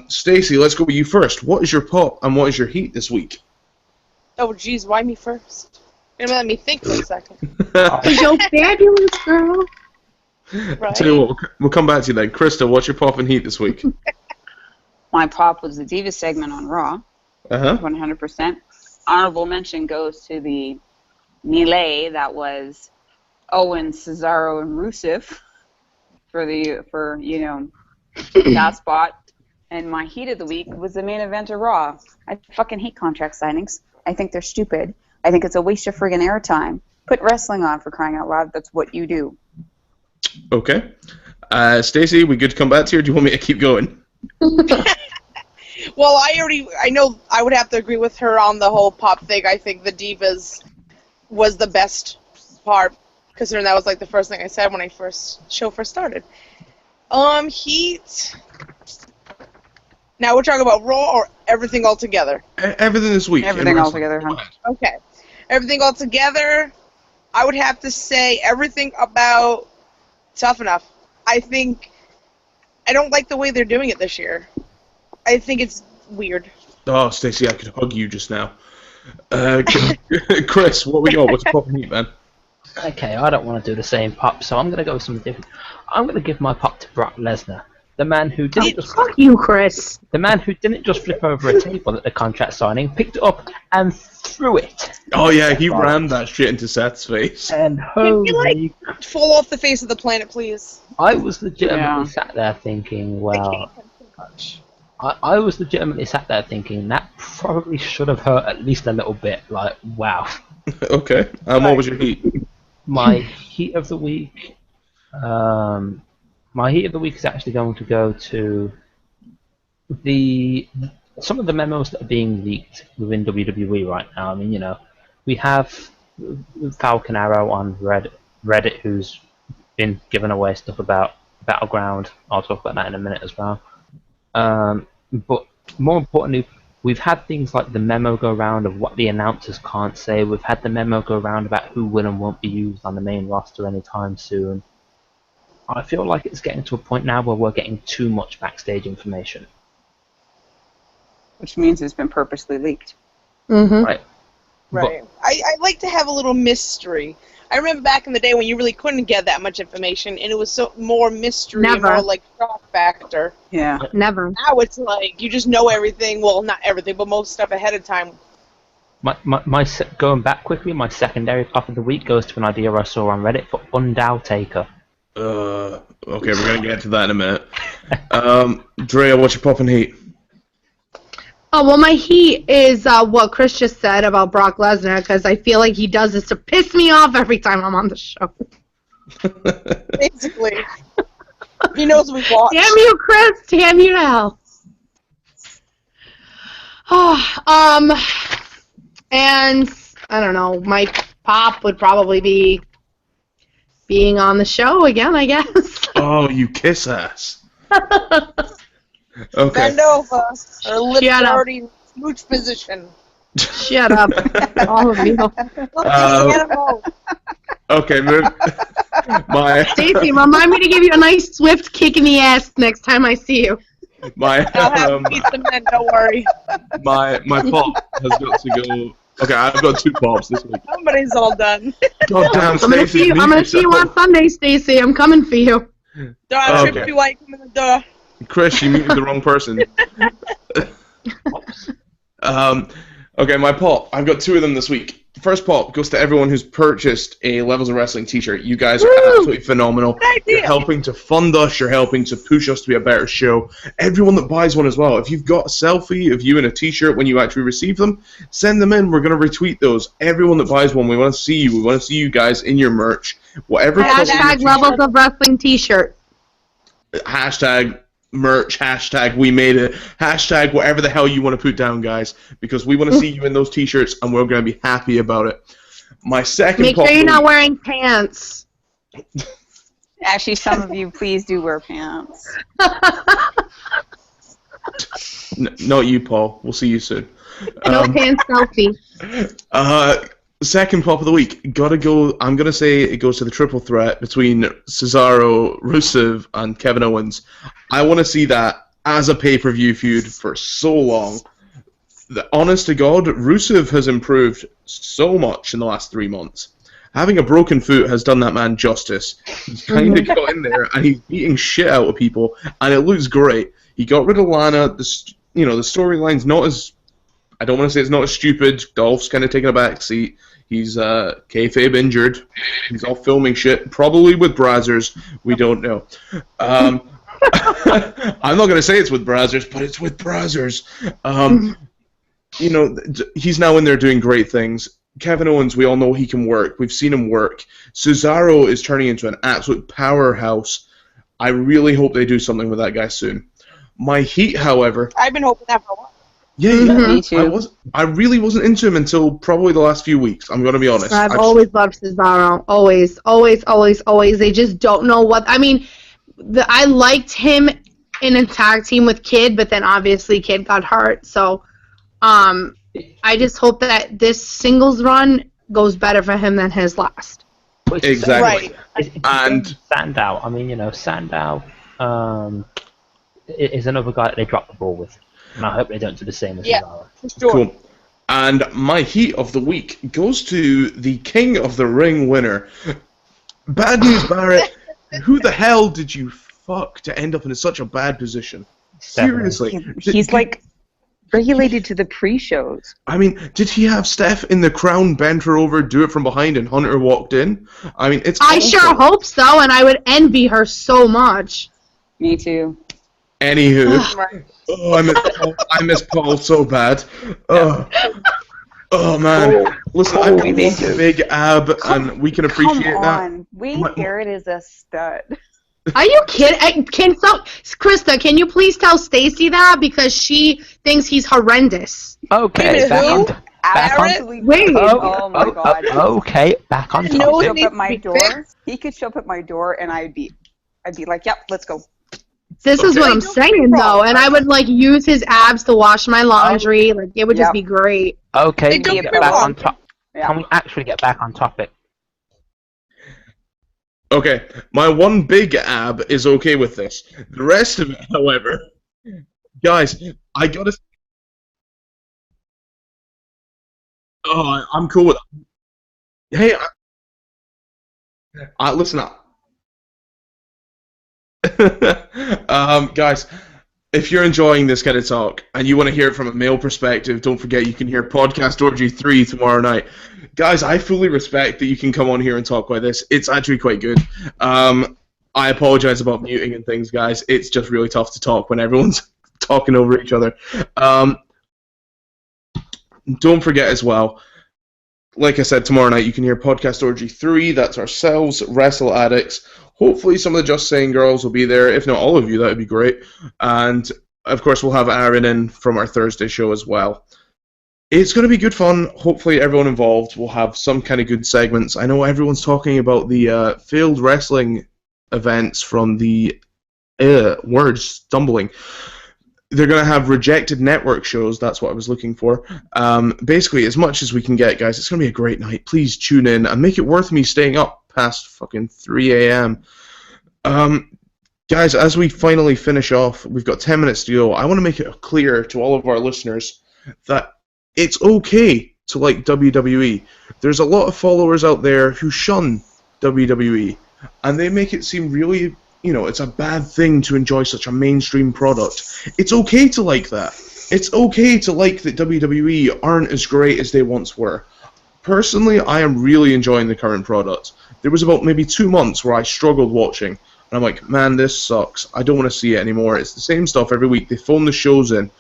Stacey, let's go with you first. What is your pop and what is your heat this week? Oh, geez, why me first? You're gonna let me think for a second. You're fabulous, girl. Right. Tell you what, we'll come back to you then. Krista, what's your pop and heat this week? My pop was the Diva segment on Raw. 100%. Honorable mention goes to the melee that was Owen, Cesaro, and Rusev for that spot. And my heat of the week was the main event of Raw. I fucking hate contract signings. I think they're stupid. I think it's a waste of friggin' airtime. Put wrestling on, for crying out loud. That's what you do. Okay. Stacey, we good to come back to you, or do you want me to keep going? Well, I know I would have to agree with her on the whole pop thing. I think the Divas was the best part, considering that was like the first thing I said when show first started. Heat. Now we're talking about Raw or everything all together? Everything this week. Everything all together, huh? Okay. Everything all together, I would have to say everything about Tough Enough. I don't like the way they're doing it this year. I think it's weird. Oh, Stacey, I could hug you just now. Chris, what we got? What's popping heat, man? Okay, I don't want to do the same pop, so I'm going to go with something different. I'm going to give my pop to Brock Lesnar, the man who didn't just Fuck you, Chris. the man who didn't just flip over a table at the contract signing, picked it up and threw it. Oh yeah, he rammed that shit into Seth's face. And Can you, fall off the face of the planet, please? I was legitimately sat there thinking, well, I was legitimately sat there thinking that probably should have hurt at least a little bit. Like, wow. Okay. What was your heat? My heat of the week. My heat of the week is actually going to go to some of the memos that are being leaked within WWE right now. I mean, we have Falcon Arrow on Reddit, who's been giving away stuff about Battleground. I'll talk about that in a minute as well. But more importantly, we've had things like the memo go around of what the announcers can't say. We've had the memo go around about who will and won't be used on the main roster anytime soon. I feel like it's getting to a point now where we're getting too much backstage information. Which means it's been purposely leaked. Mm-hmm. Right. Right. I like to have a little mystery. I remember back in the day when you really couldn't get that much information, and it was more mystery and more like shock factor. Yeah. Never. Now it's like you just know everything. Well, not everything, but most stuff ahead of time. Going back quickly, my secondary pop of the week goes to an idea I saw on Reddit for Undow Taker. Okay, we're gonna get to that in a minute. Drea, what's your pop and heat? Oh, well, my heat is what Chris just said about Brock Lesnar, because I feel like he does this to piss me off every time I'm on the show. Basically. He knows we watch. Damn you, Chris! Damn you to hell. And, I don't know, my pop would probably be being on the show again, I guess. Oh, you kiss ass. Okay. Bend over. Her lips are already in smooch position. Shut up. All of you. Okay, Stacey, remind me to give you a nice swift kick in the ass next time I see you. I'll have pizza men, don't worry. My pop has got to go. Okay, I've got two pops this week. Somebody's all done. God damn, I'm gonna see you on Sunday, Stacey. I'm coming for you. Don't trip you while you come in the door. Chris, you muted the wrong person. Okay, my pop. I've got two of them this week. first pop goes to everyone who's purchased a Levels of Wrestling t-shirt. You guys are absolutely phenomenal. You're helping to fund us. You're helping to push us to be a better show. Everyone that buys one as well. If you've got a selfie of you in a t-shirt when you actually receive them, send them in. We're going to retweet those. Everyone that buys one, we want to see you. We want to see you guys in your merch. Whatever. Hashtag Levels of Wrestling t-shirt. Hashtag merch, hashtag we made it, hashtag whatever the hell you want to put down, guys, because we want to see you in those t-shirts and we're going to be happy about it. My second Make sure you're not wearing pants. Actually, some of you, please do wear pants. Not you, Paul. We'll see you soon. No pants selfie. Second pop of the week. Gotta go. I'm gonna say it goes to the triple threat between Cesaro, Rusev, and Kevin Owens. I want to see that as a pay-per-view feud for so long. Honest to God, Rusev has improved so much in the last 3 months. Having a broken foot has done that man justice. He's kind of got in there and he's beating shit out of people, and it looks great. He got rid of Lana. The storyline's not as, I don't want to say it's not as stupid. Dolph's kind of taking a back seat. He's kayfabe injured. He's off filming shit, probably with Brazzers. We don't know. I'm not going to say it's with Brazzers, but it's with Brazzers. He's now in there doing great things. Kevin Owens, we all know he can work. We've seen him work. Cesaro is turning into an absolute powerhouse. I really hope they do something with that guy soon. My heat, however... I've been hoping that for a while. Yeah, Me too. I really wasn't into him until probably the last few weeks. I'm going to be honest. I've always loved Cesaro. Always, always, always, always. They just don't know what... I mean, I liked him in a tag team with Kid, but then obviously Kid got hurt. So I just hope that this singles run goes better for him than his last. Exactly. Right. And Sandow. I mean, Sandow is another guy that they drop the ball with. And I hope they don't do the same as Cesaro. Sure. Cool. And my heat of the week goes to the King of the Ring winner. Bad news, Barrett. Who the hell did you fuck to end up in such a bad position? Seriously. He's like regulated to the pre-shows. I mean, did he have Steph in the crown bend her over, do it from behind, and Hunter walked in? I mean, it's I awful. sure hope so, and I would envy her so much. Me too. Anywho, I miss Paul so bad. Oh man, listen, I've got one big ab, and we can appreciate Come that. on. Wayne Barrett is a stud. Are you kidding? Krista, can you please tell Stacy that, because she thinks he's horrendous. Okay, Who? back on. Barrett? Wait. Oh my God. Okay, back on He No, could it show up needs at my to be door. fixed. He could show up at my door, and I'd be like, "Yep, let's go." This is what I'm Don't get me saying, wrong. though, and I would use his abs to wash my laundry. It would just Yep. be great. Okay, Hey, don't get get me back wrong. on top. Yeah. Can we actually get back on topic? Okay, my one big ab is okay with this. The rest of it, however, guys, I gotta. Oh, I'm cool with that. Hey, listen up. Guys, if you're enjoying this kind of talk and you want to hear it from a male perspective, don't forget you can hear Podcast Orgy 3 tomorrow night. Guys, I fully respect that you can come on here and talk like this. It's actually quite good. I apologize about muting and things, guys. It's just really tough to talk when everyone's talking over each other. Don't forget as well, like I said, tomorrow night you can hear Podcast Orgy 3. That's ourselves, Wrestle Addicts. Hopefully some of the Just Sayin Girls will be there. If not all of you, that would be great. And, of course, we'll have Aaron in from our Thursday show as well. It's going to be good fun. Hopefully everyone involved will have some kind of good segments. I know everyone's talking about the failed wrestling events from the words stumbling. They're going to have rejected network shows. That's what I was looking for. Basically, as much as we can get, guys, it's going to be a great night. Please tune in and make it worth me staying up past fucking 3 a.m. Guys, as we finally finish off, we've got 10 minutes to go. I want to make it clear to all of our listeners that it's okay to like WWE. There's a lot of followers out there who shun WWE, and they make it seem really, it's a bad thing to enjoy such a mainstream product. It's okay to like that. It's okay to like that WWE aren't as great as they once were. Personally, I am really enjoying the current product. There was about maybe 2 months where I struggled watching, and I'm like, man, this sucks. I don't want to see it anymore. It's the same stuff every week. They phone the shows in.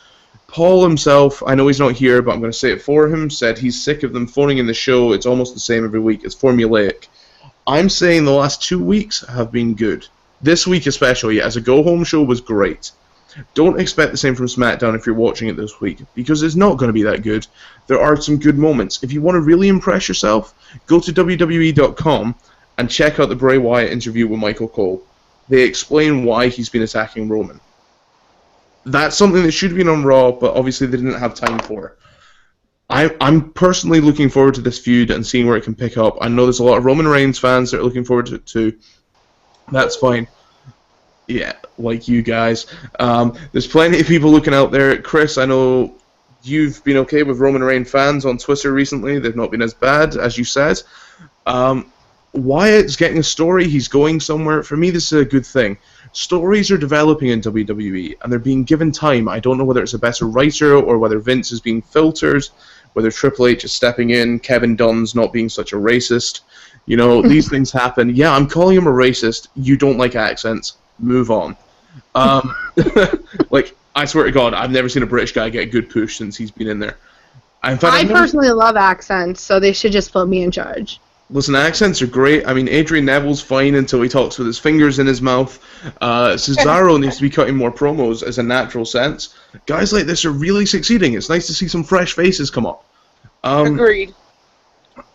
Paul himself, I know he's not here, but I'm going to say it for him, said he's sick of them phoning in the show. It's almost the same every week. It's formulaic. I'm saying the last 2 weeks have been good. This week especially, as a go-home show, was great. Don't expect the same from SmackDown if you're watching it this week, because it's not going to be that good. There are some good moments. If you want to really impress yourself, go to WWE.com and check out the Bray Wyatt interview with Michael Cole. They explain why he's been attacking Roman. That's something that should have been on Raw, but obviously they didn't have time for. I'm personally looking forward to this feud and seeing where it can pick up. I know there's a lot of Roman Reigns fans that are looking forward to it too. That's fine. Yeah, like you guys. There's plenty of people looking out there. Chris, I know you've been okay with Roman Reigns fans on Twitter recently. They've not been as bad, as you said. Wyatt's getting a story. He's going somewhere. For me, this is a good thing. Stories are developing in WWE, and they're being given time. I don't know whether it's a better writer or whether Vince is being filtered, whether Triple H is stepping in, Kevin Dunn's not being such a racist. You know, these things happen. Yeah, I'm calling him a racist. You don't like accents. Move on. Like, I swear to God, I've never seen a British guy get a good push since he's been in there. In fact, I personally love accents, so they should just put me in charge. Listen, accents are great. I mean, Adrian Neville's fine until he talks with his fingers in his mouth. Cesaro needs to be cutting more promos as a natural sense. Guys like this are really succeeding. It's nice to see some fresh faces come up. Agreed.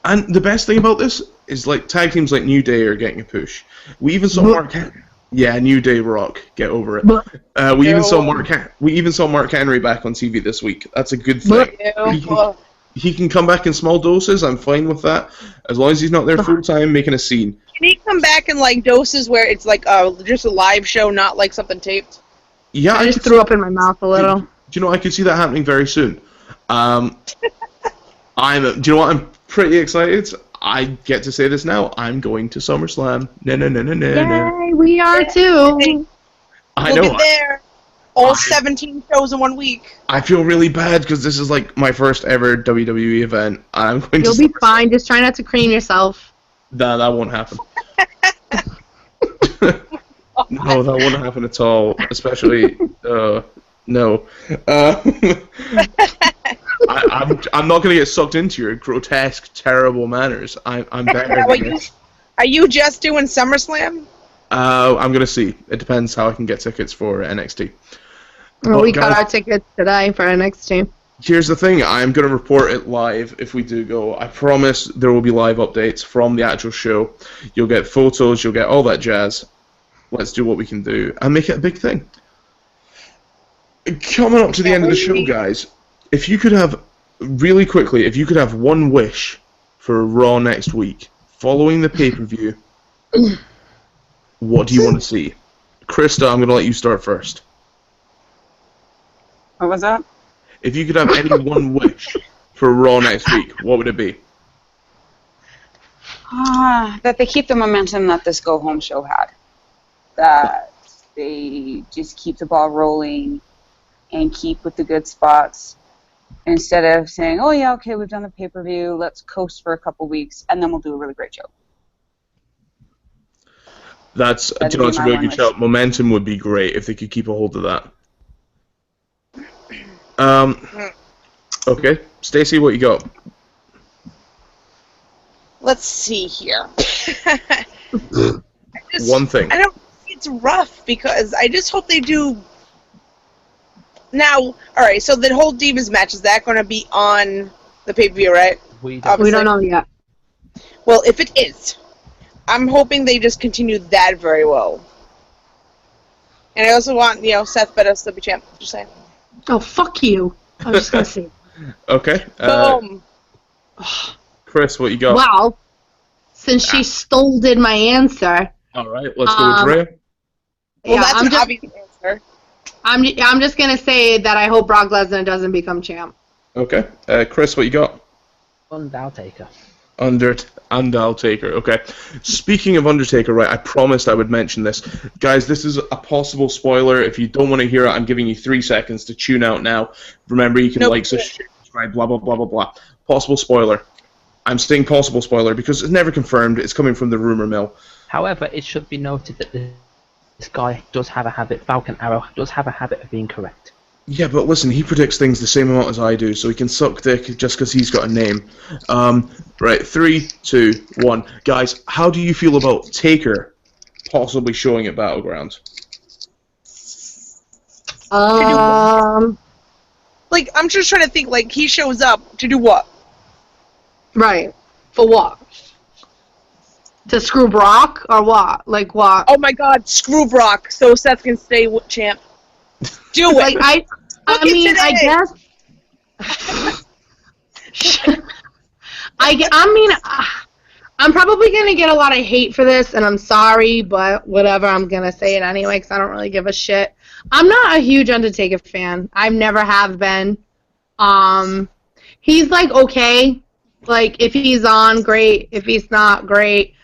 And the best thing about this is, like, tag teams like New Day are getting a push. We even saw Mark... Yeah, New Day Rock. Get over it. We even saw Mark Henry back on TV this week. That's a good thing. He can come back in small doses. I'm fine with that, as long as he's not there full time making a scene. Can he come back in like doses where it's like just a live show, not like something taped? Yeah, I just threw up in my mouth a little. Do you know I could see that happening very soon? Do you know what? I'm pretty excited. I get to say this now. I'm going to SummerSlam. No. Yay, we are too. I know. We'll be there. All 17 shows in 1 week. I feel really bad because this is like my first ever WWE event. I'm going You'll be fine. Just try not to cream yourself. That won't happen. No, that won't happen at all. Especially, no. I'm not going to get sucked into your grotesque, terrible manners. I'm better than this. Are you just doing SummerSlam? I'm going to see. It depends how I can get tickets for NXT. Well, we got our tickets today for NXT. Here's the thing. I'm going to report it live if we do go. I promise there will be live updates from the actual show. You'll get photos. You'll get all that jazz. Let's do what we can do and make it a big thing. Coming up to the end of the show, guys, if you could have, really quickly, if you could have one wish for Raw next week, following the pay-per-view, what do you want to see? Krista, I'm going to let you start first. What was that? If you could have any one wish for Raw next week, what would it be? That they keep the momentum that this go-home show had. That they just keep the ball rolling and keep with the good spots instead of saying, oh, yeah, okay, we've done the pay-per-view, let's coast for a couple weeks, and then we'll do a really great show. That's a really good shout. Momentum would be great if they could keep a hold of that. Okay, Stacey, what you got? Let's see here. One thing. I don't. It's rough because I just hope they do. Now, all right. So the whole Divas match, is that going to be on the pay-per-view, right? We don't know yet. Well, if it is, I'm hoping they just continue that very well. And I also want, Seth Bettis to be champ. Just saying. Oh, fuck you. I was just going to say. Okay. Boom. Chris, what you got? Well, since she stole my answer. All right, let's go with Drea. Well, Yeah, that's an obvious answer. I'm just going to say that I hope Brock Lesnar doesn't become champ. Okay. Chris, what you got? Undertaker. Undertaker, okay. Speaking of Undertaker, right, I promised I would mention this. Guys, this is a possible spoiler. If you don't want to hear it, I'm giving you 3 seconds to tune out now. Remember, you can like, subscribe, blah, blah, blah, blah, blah. Possible spoiler. I'm saying possible spoiler because it's never confirmed. It's coming from the rumor mill. However, it should be noted that this guy does have a habit, Falcon Arrow does have a habit of being correct. Yeah, but listen, he predicts things the same amount as I do, so he can suck dick just because he's got a name. Right, 3, 2, 1. Guys, how do you feel about Taker possibly showing at Battleground? Like, I'm just trying to think, like, he shows up to do what? Right. For what? To screw Brock or what? Like what? Oh my god, screw Brock, so Seth can stay champ. Do it! Like, I mean, I guess... I'm probably going to get a lot of hate for this, and I'm sorry, but whatever, I'm going to say it anyway, because I don't really give a shit. I'm not a huge Undertaker fan. I never have been. He's, like, okay. Like, if he's on, great. If he's not, great.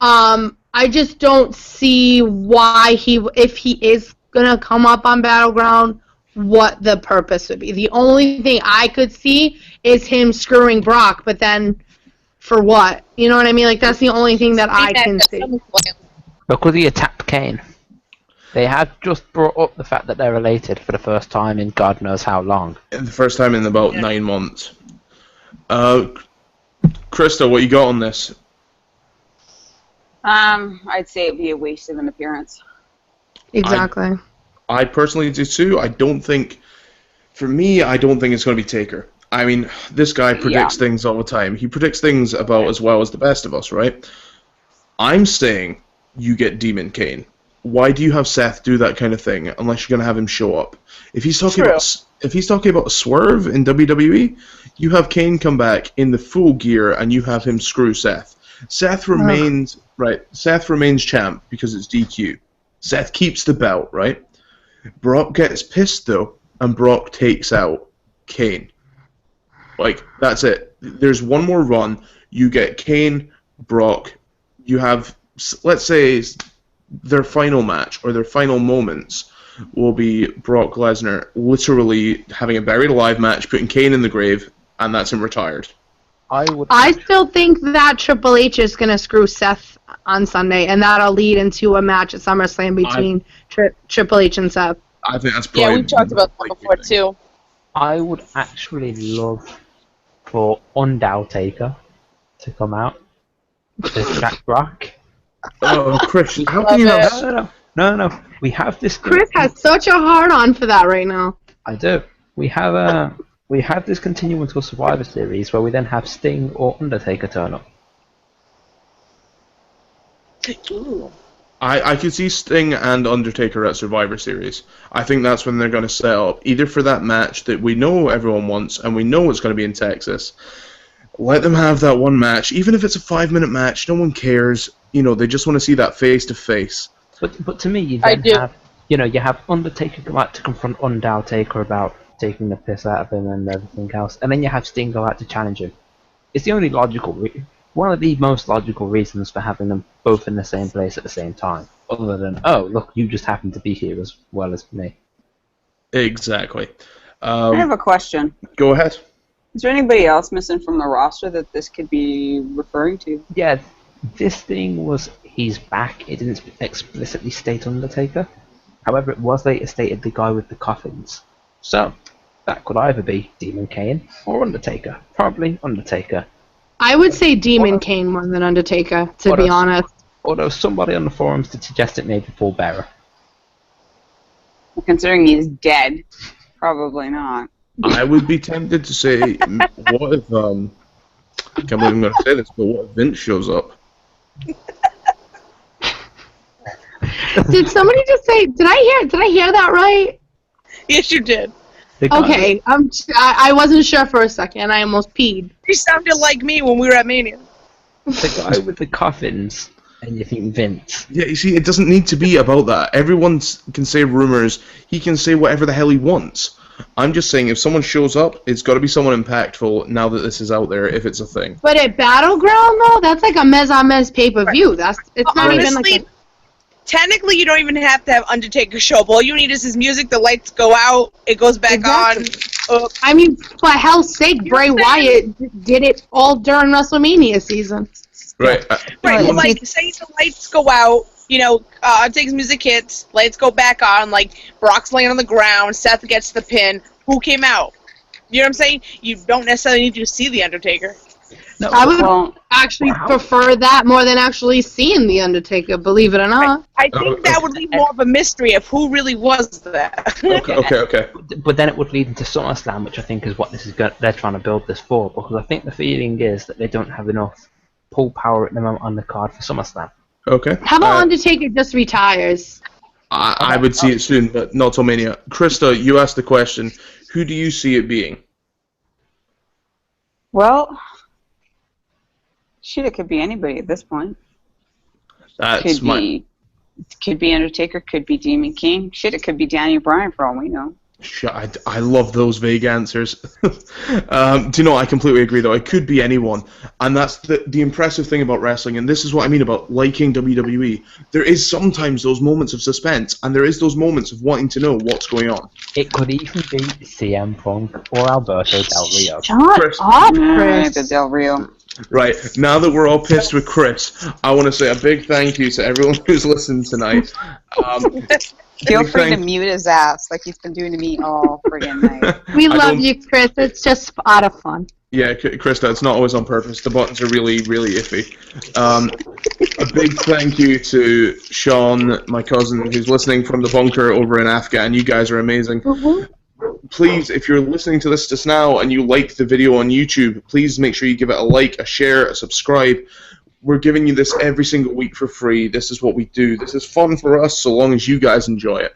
I just don't see why if he is going to come up on Battleground, what the purpose would be. The only thing I could see is him screwing Brock, but then for what? You know what I mean? Like, that's the only thing that I can see. Because he attacked Kane. They have just brought up the fact that they're related for the first time in God knows how long. The first time in about 9 months. Krista, what you got on this? I'd say it'd be a waste of an appearance. Exactly. I personally do too. I don't think it's going to be Taker. I mean, this guy predicts things all the time. He predicts things about as well as the best of us, right? I'm saying you get Demon Kane. Why do you have Seth do that kind of thing unless you're going to have him show up? If he's talking about a swerve in WWE, you have Kane come back in the full gear and you have him screw Seth. Seth remains champ because it's DQ. Seth keeps the belt, right? Brock gets pissed though, and Brock takes out Kane. Like, that's it. There's one more run. You get Kane, Brock. You have, let's say, their final match or their final moments will be Brock Lesnar literally having a buried alive match, putting Kane in the grave, and that's him retired. I still think that Triple H is going to screw Seth on Sunday, and that'll lead into a match at SummerSlam between Triple H and Seth. I think that's probably... Yeah, we've talked about that before, too. I would actually love for Undertaker to come out to Jack Brock. Oh, Chris, how can you have... No. We have this... Chris has such a hard-on for that right now. I do. We have this continuing to a Survivor Series where we then have Sting or Undertaker turn up. Ooh. I could see Sting and Undertaker at Survivor Series. I think that's when they're going to set up, either for that match that we know everyone wants and we know it's going to be in Texas. Let them have that one match, even if it's a 5-minute match. No one cares. You know, they just want to see that face to face. But to me, you have Undertaker go out to confront Undertaker about taking the piss out of him and everything else, and then you have Sting go out to challenge him. It's the only one of the most logical reasons for having them both in the same place at the same time, other than, oh, look, you just happen to be here as well as me. Exactly. I have a question. Go ahead. Is there anybody else missing from the roster that this could be referring to? Yeah, this thing was, he's back. It didn't explicitly state Undertaker. However, it was later stated the guy with the coffins. So, that could either be Demon Kane or Undertaker. Probably Undertaker. I would say Demon Kane more than Undertaker, to be honest. Although somebody on the forums did suggest it may be Paul Bearer. Considering he's dead, probably not. I would be tempted to say, what if, I can't believe I'm going to say this, but what if Vince shows up? Did somebody just say, did I hear that right? Yes, you did. Okay, I wasn't sure for a second. I almost peed. You sounded like me when we were at Mania. The guy with the coffins, and you think Vince. Yeah, you see, it doesn't need to be about that. Everyone can say rumors. He can say whatever the hell he wants. I'm just saying, if someone shows up, it's got to be someone impactful now that this is out there, if it's a thing. But at Battleground, though, that's like a mez-on-mez pay-per-view. It's not honestly, even like technically, you don't even have to have Undertaker show up. All you need is his music, the lights go out, it goes back on. I mean, for hell's sake, Bray Wyatt did it all during WrestleMania season. Right. Right, but like, say the lights go out, takes music hits, lights go back on, like, Brock's laying on the ground, Seth gets the pin, who came out? You know what I'm saying? You don't necessarily need to see The Undertaker. No, I would actually prefer that more than actually seeing The Undertaker, believe it or not. I think that would leave more of a mystery of who really was that. Okay. But then it would lead into SummerSlam, which I think is what they're trying to build this for, because I think the feeling is that they don't have enough pull power at the moment on the card for SummerSlam. Okay. How about Undertaker just retires? I would see it soon, but not till Mania. Krista, you asked the question, who do you see it being? Well, shit, it could be anybody at this point. Could be Undertaker, could be Demon King. Shit, it could be Daniel Bryan for all we know. I love those vague answers. Do you know, I completely agree, though. It could be anyone. And that's the impressive thing about wrestling, and this is what I mean about liking WWE. There is sometimes those moments of suspense, and there is those moments of wanting to know what's going on. It could even be CM Punk or Alberto Del Rio. Shut up, Chris. Del Rio. Right, now that we're all pissed with Chris, I want to say a big thank you to everyone who's listened tonight. Feel free to mute his ass like he's been doing to me all friggin' night. We love you, Chris. It's just out of fun. Yeah, Krista, it's not always on purpose. The buttons are really, really iffy. A big thank you to Sean, my cousin, who's listening from the bunker over in Afghan. You guys are amazing. Mm-hmm. Please, if you're listening to this just now and you like the video on YouTube, please make sure you give it a like, a share, a subscribe. We're giving you this every single week for free. This is what we do. This is fun for us so long as you guys enjoy it.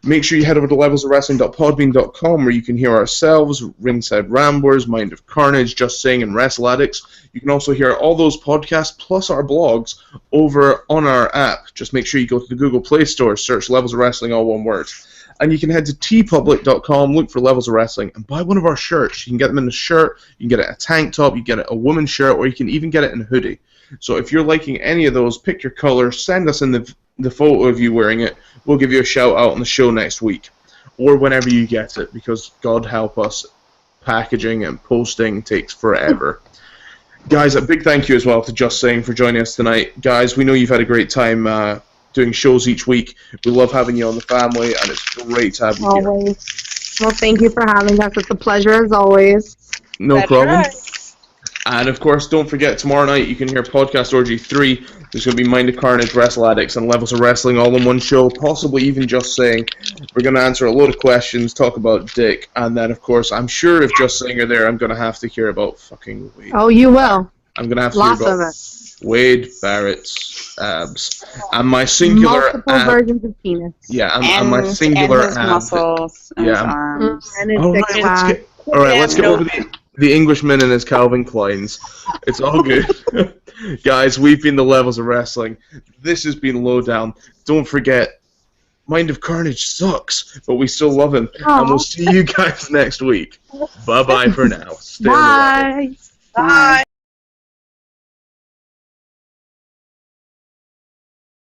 Make sure you head over to levelsofwrestling.podbean.com where you can hear ourselves, Ringside Ramblers, Mind of Carnage, Just Sayin, and Wrestle Addicts. You can also hear all those podcasts plus our blogs over on our app. Just make sure you go to the Google Play Store, search Levels of Wrestling, all one word. And you can head to tpublic.com, look for Levels of Wrestling, and buy one of our shirts. You can get them in a shirt, you can get it in a tank top, you can get it a woman's shirt, or you can even get it in a hoodie. So if you're liking any of those, pick your color, send us in the photo of you wearing it. We'll give you a shout out on the show next week. Or whenever you get it, because God help us, packaging and posting takes forever. Guys, a big thank you as well to Just Sayin for joining us tonight. Guys, we know you've had a great time doing shows each week. We love having you on the family, and it's great to have you here. Always. Well, thank you for having us. It's a pleasure as always. No problem. And of course, don't forget, tomorrow night you can hear Podcast Orgy 3. There's going to be Mind of Carnage, Wrestle Addicts, and Levels of Wrestling all in one show, possibly even Just Sayin. We're going to answer a load of questions, talk about Dick, and then, of course, I'm sure if Just Sayin are there, I'm going to have to hear about fucking Wade. Oh, you will. I'm going to have to Lots hear about of it. Wade Barrett's abs. And my singular Multiple versions of penis. Yeah, and my singular and his muscles and his arms. And his All right, six-pack. let's get over the Englishman and his Calvin Kleins. It's all good. Guys, we've been the Levels of Wrestling. This has been Lowdown. Don't forget, Mind of Carnage sucks, but we still love him. Aww. And we'll see you guys next week. Bye-bye for now. Stay on the level. Bye. Bye.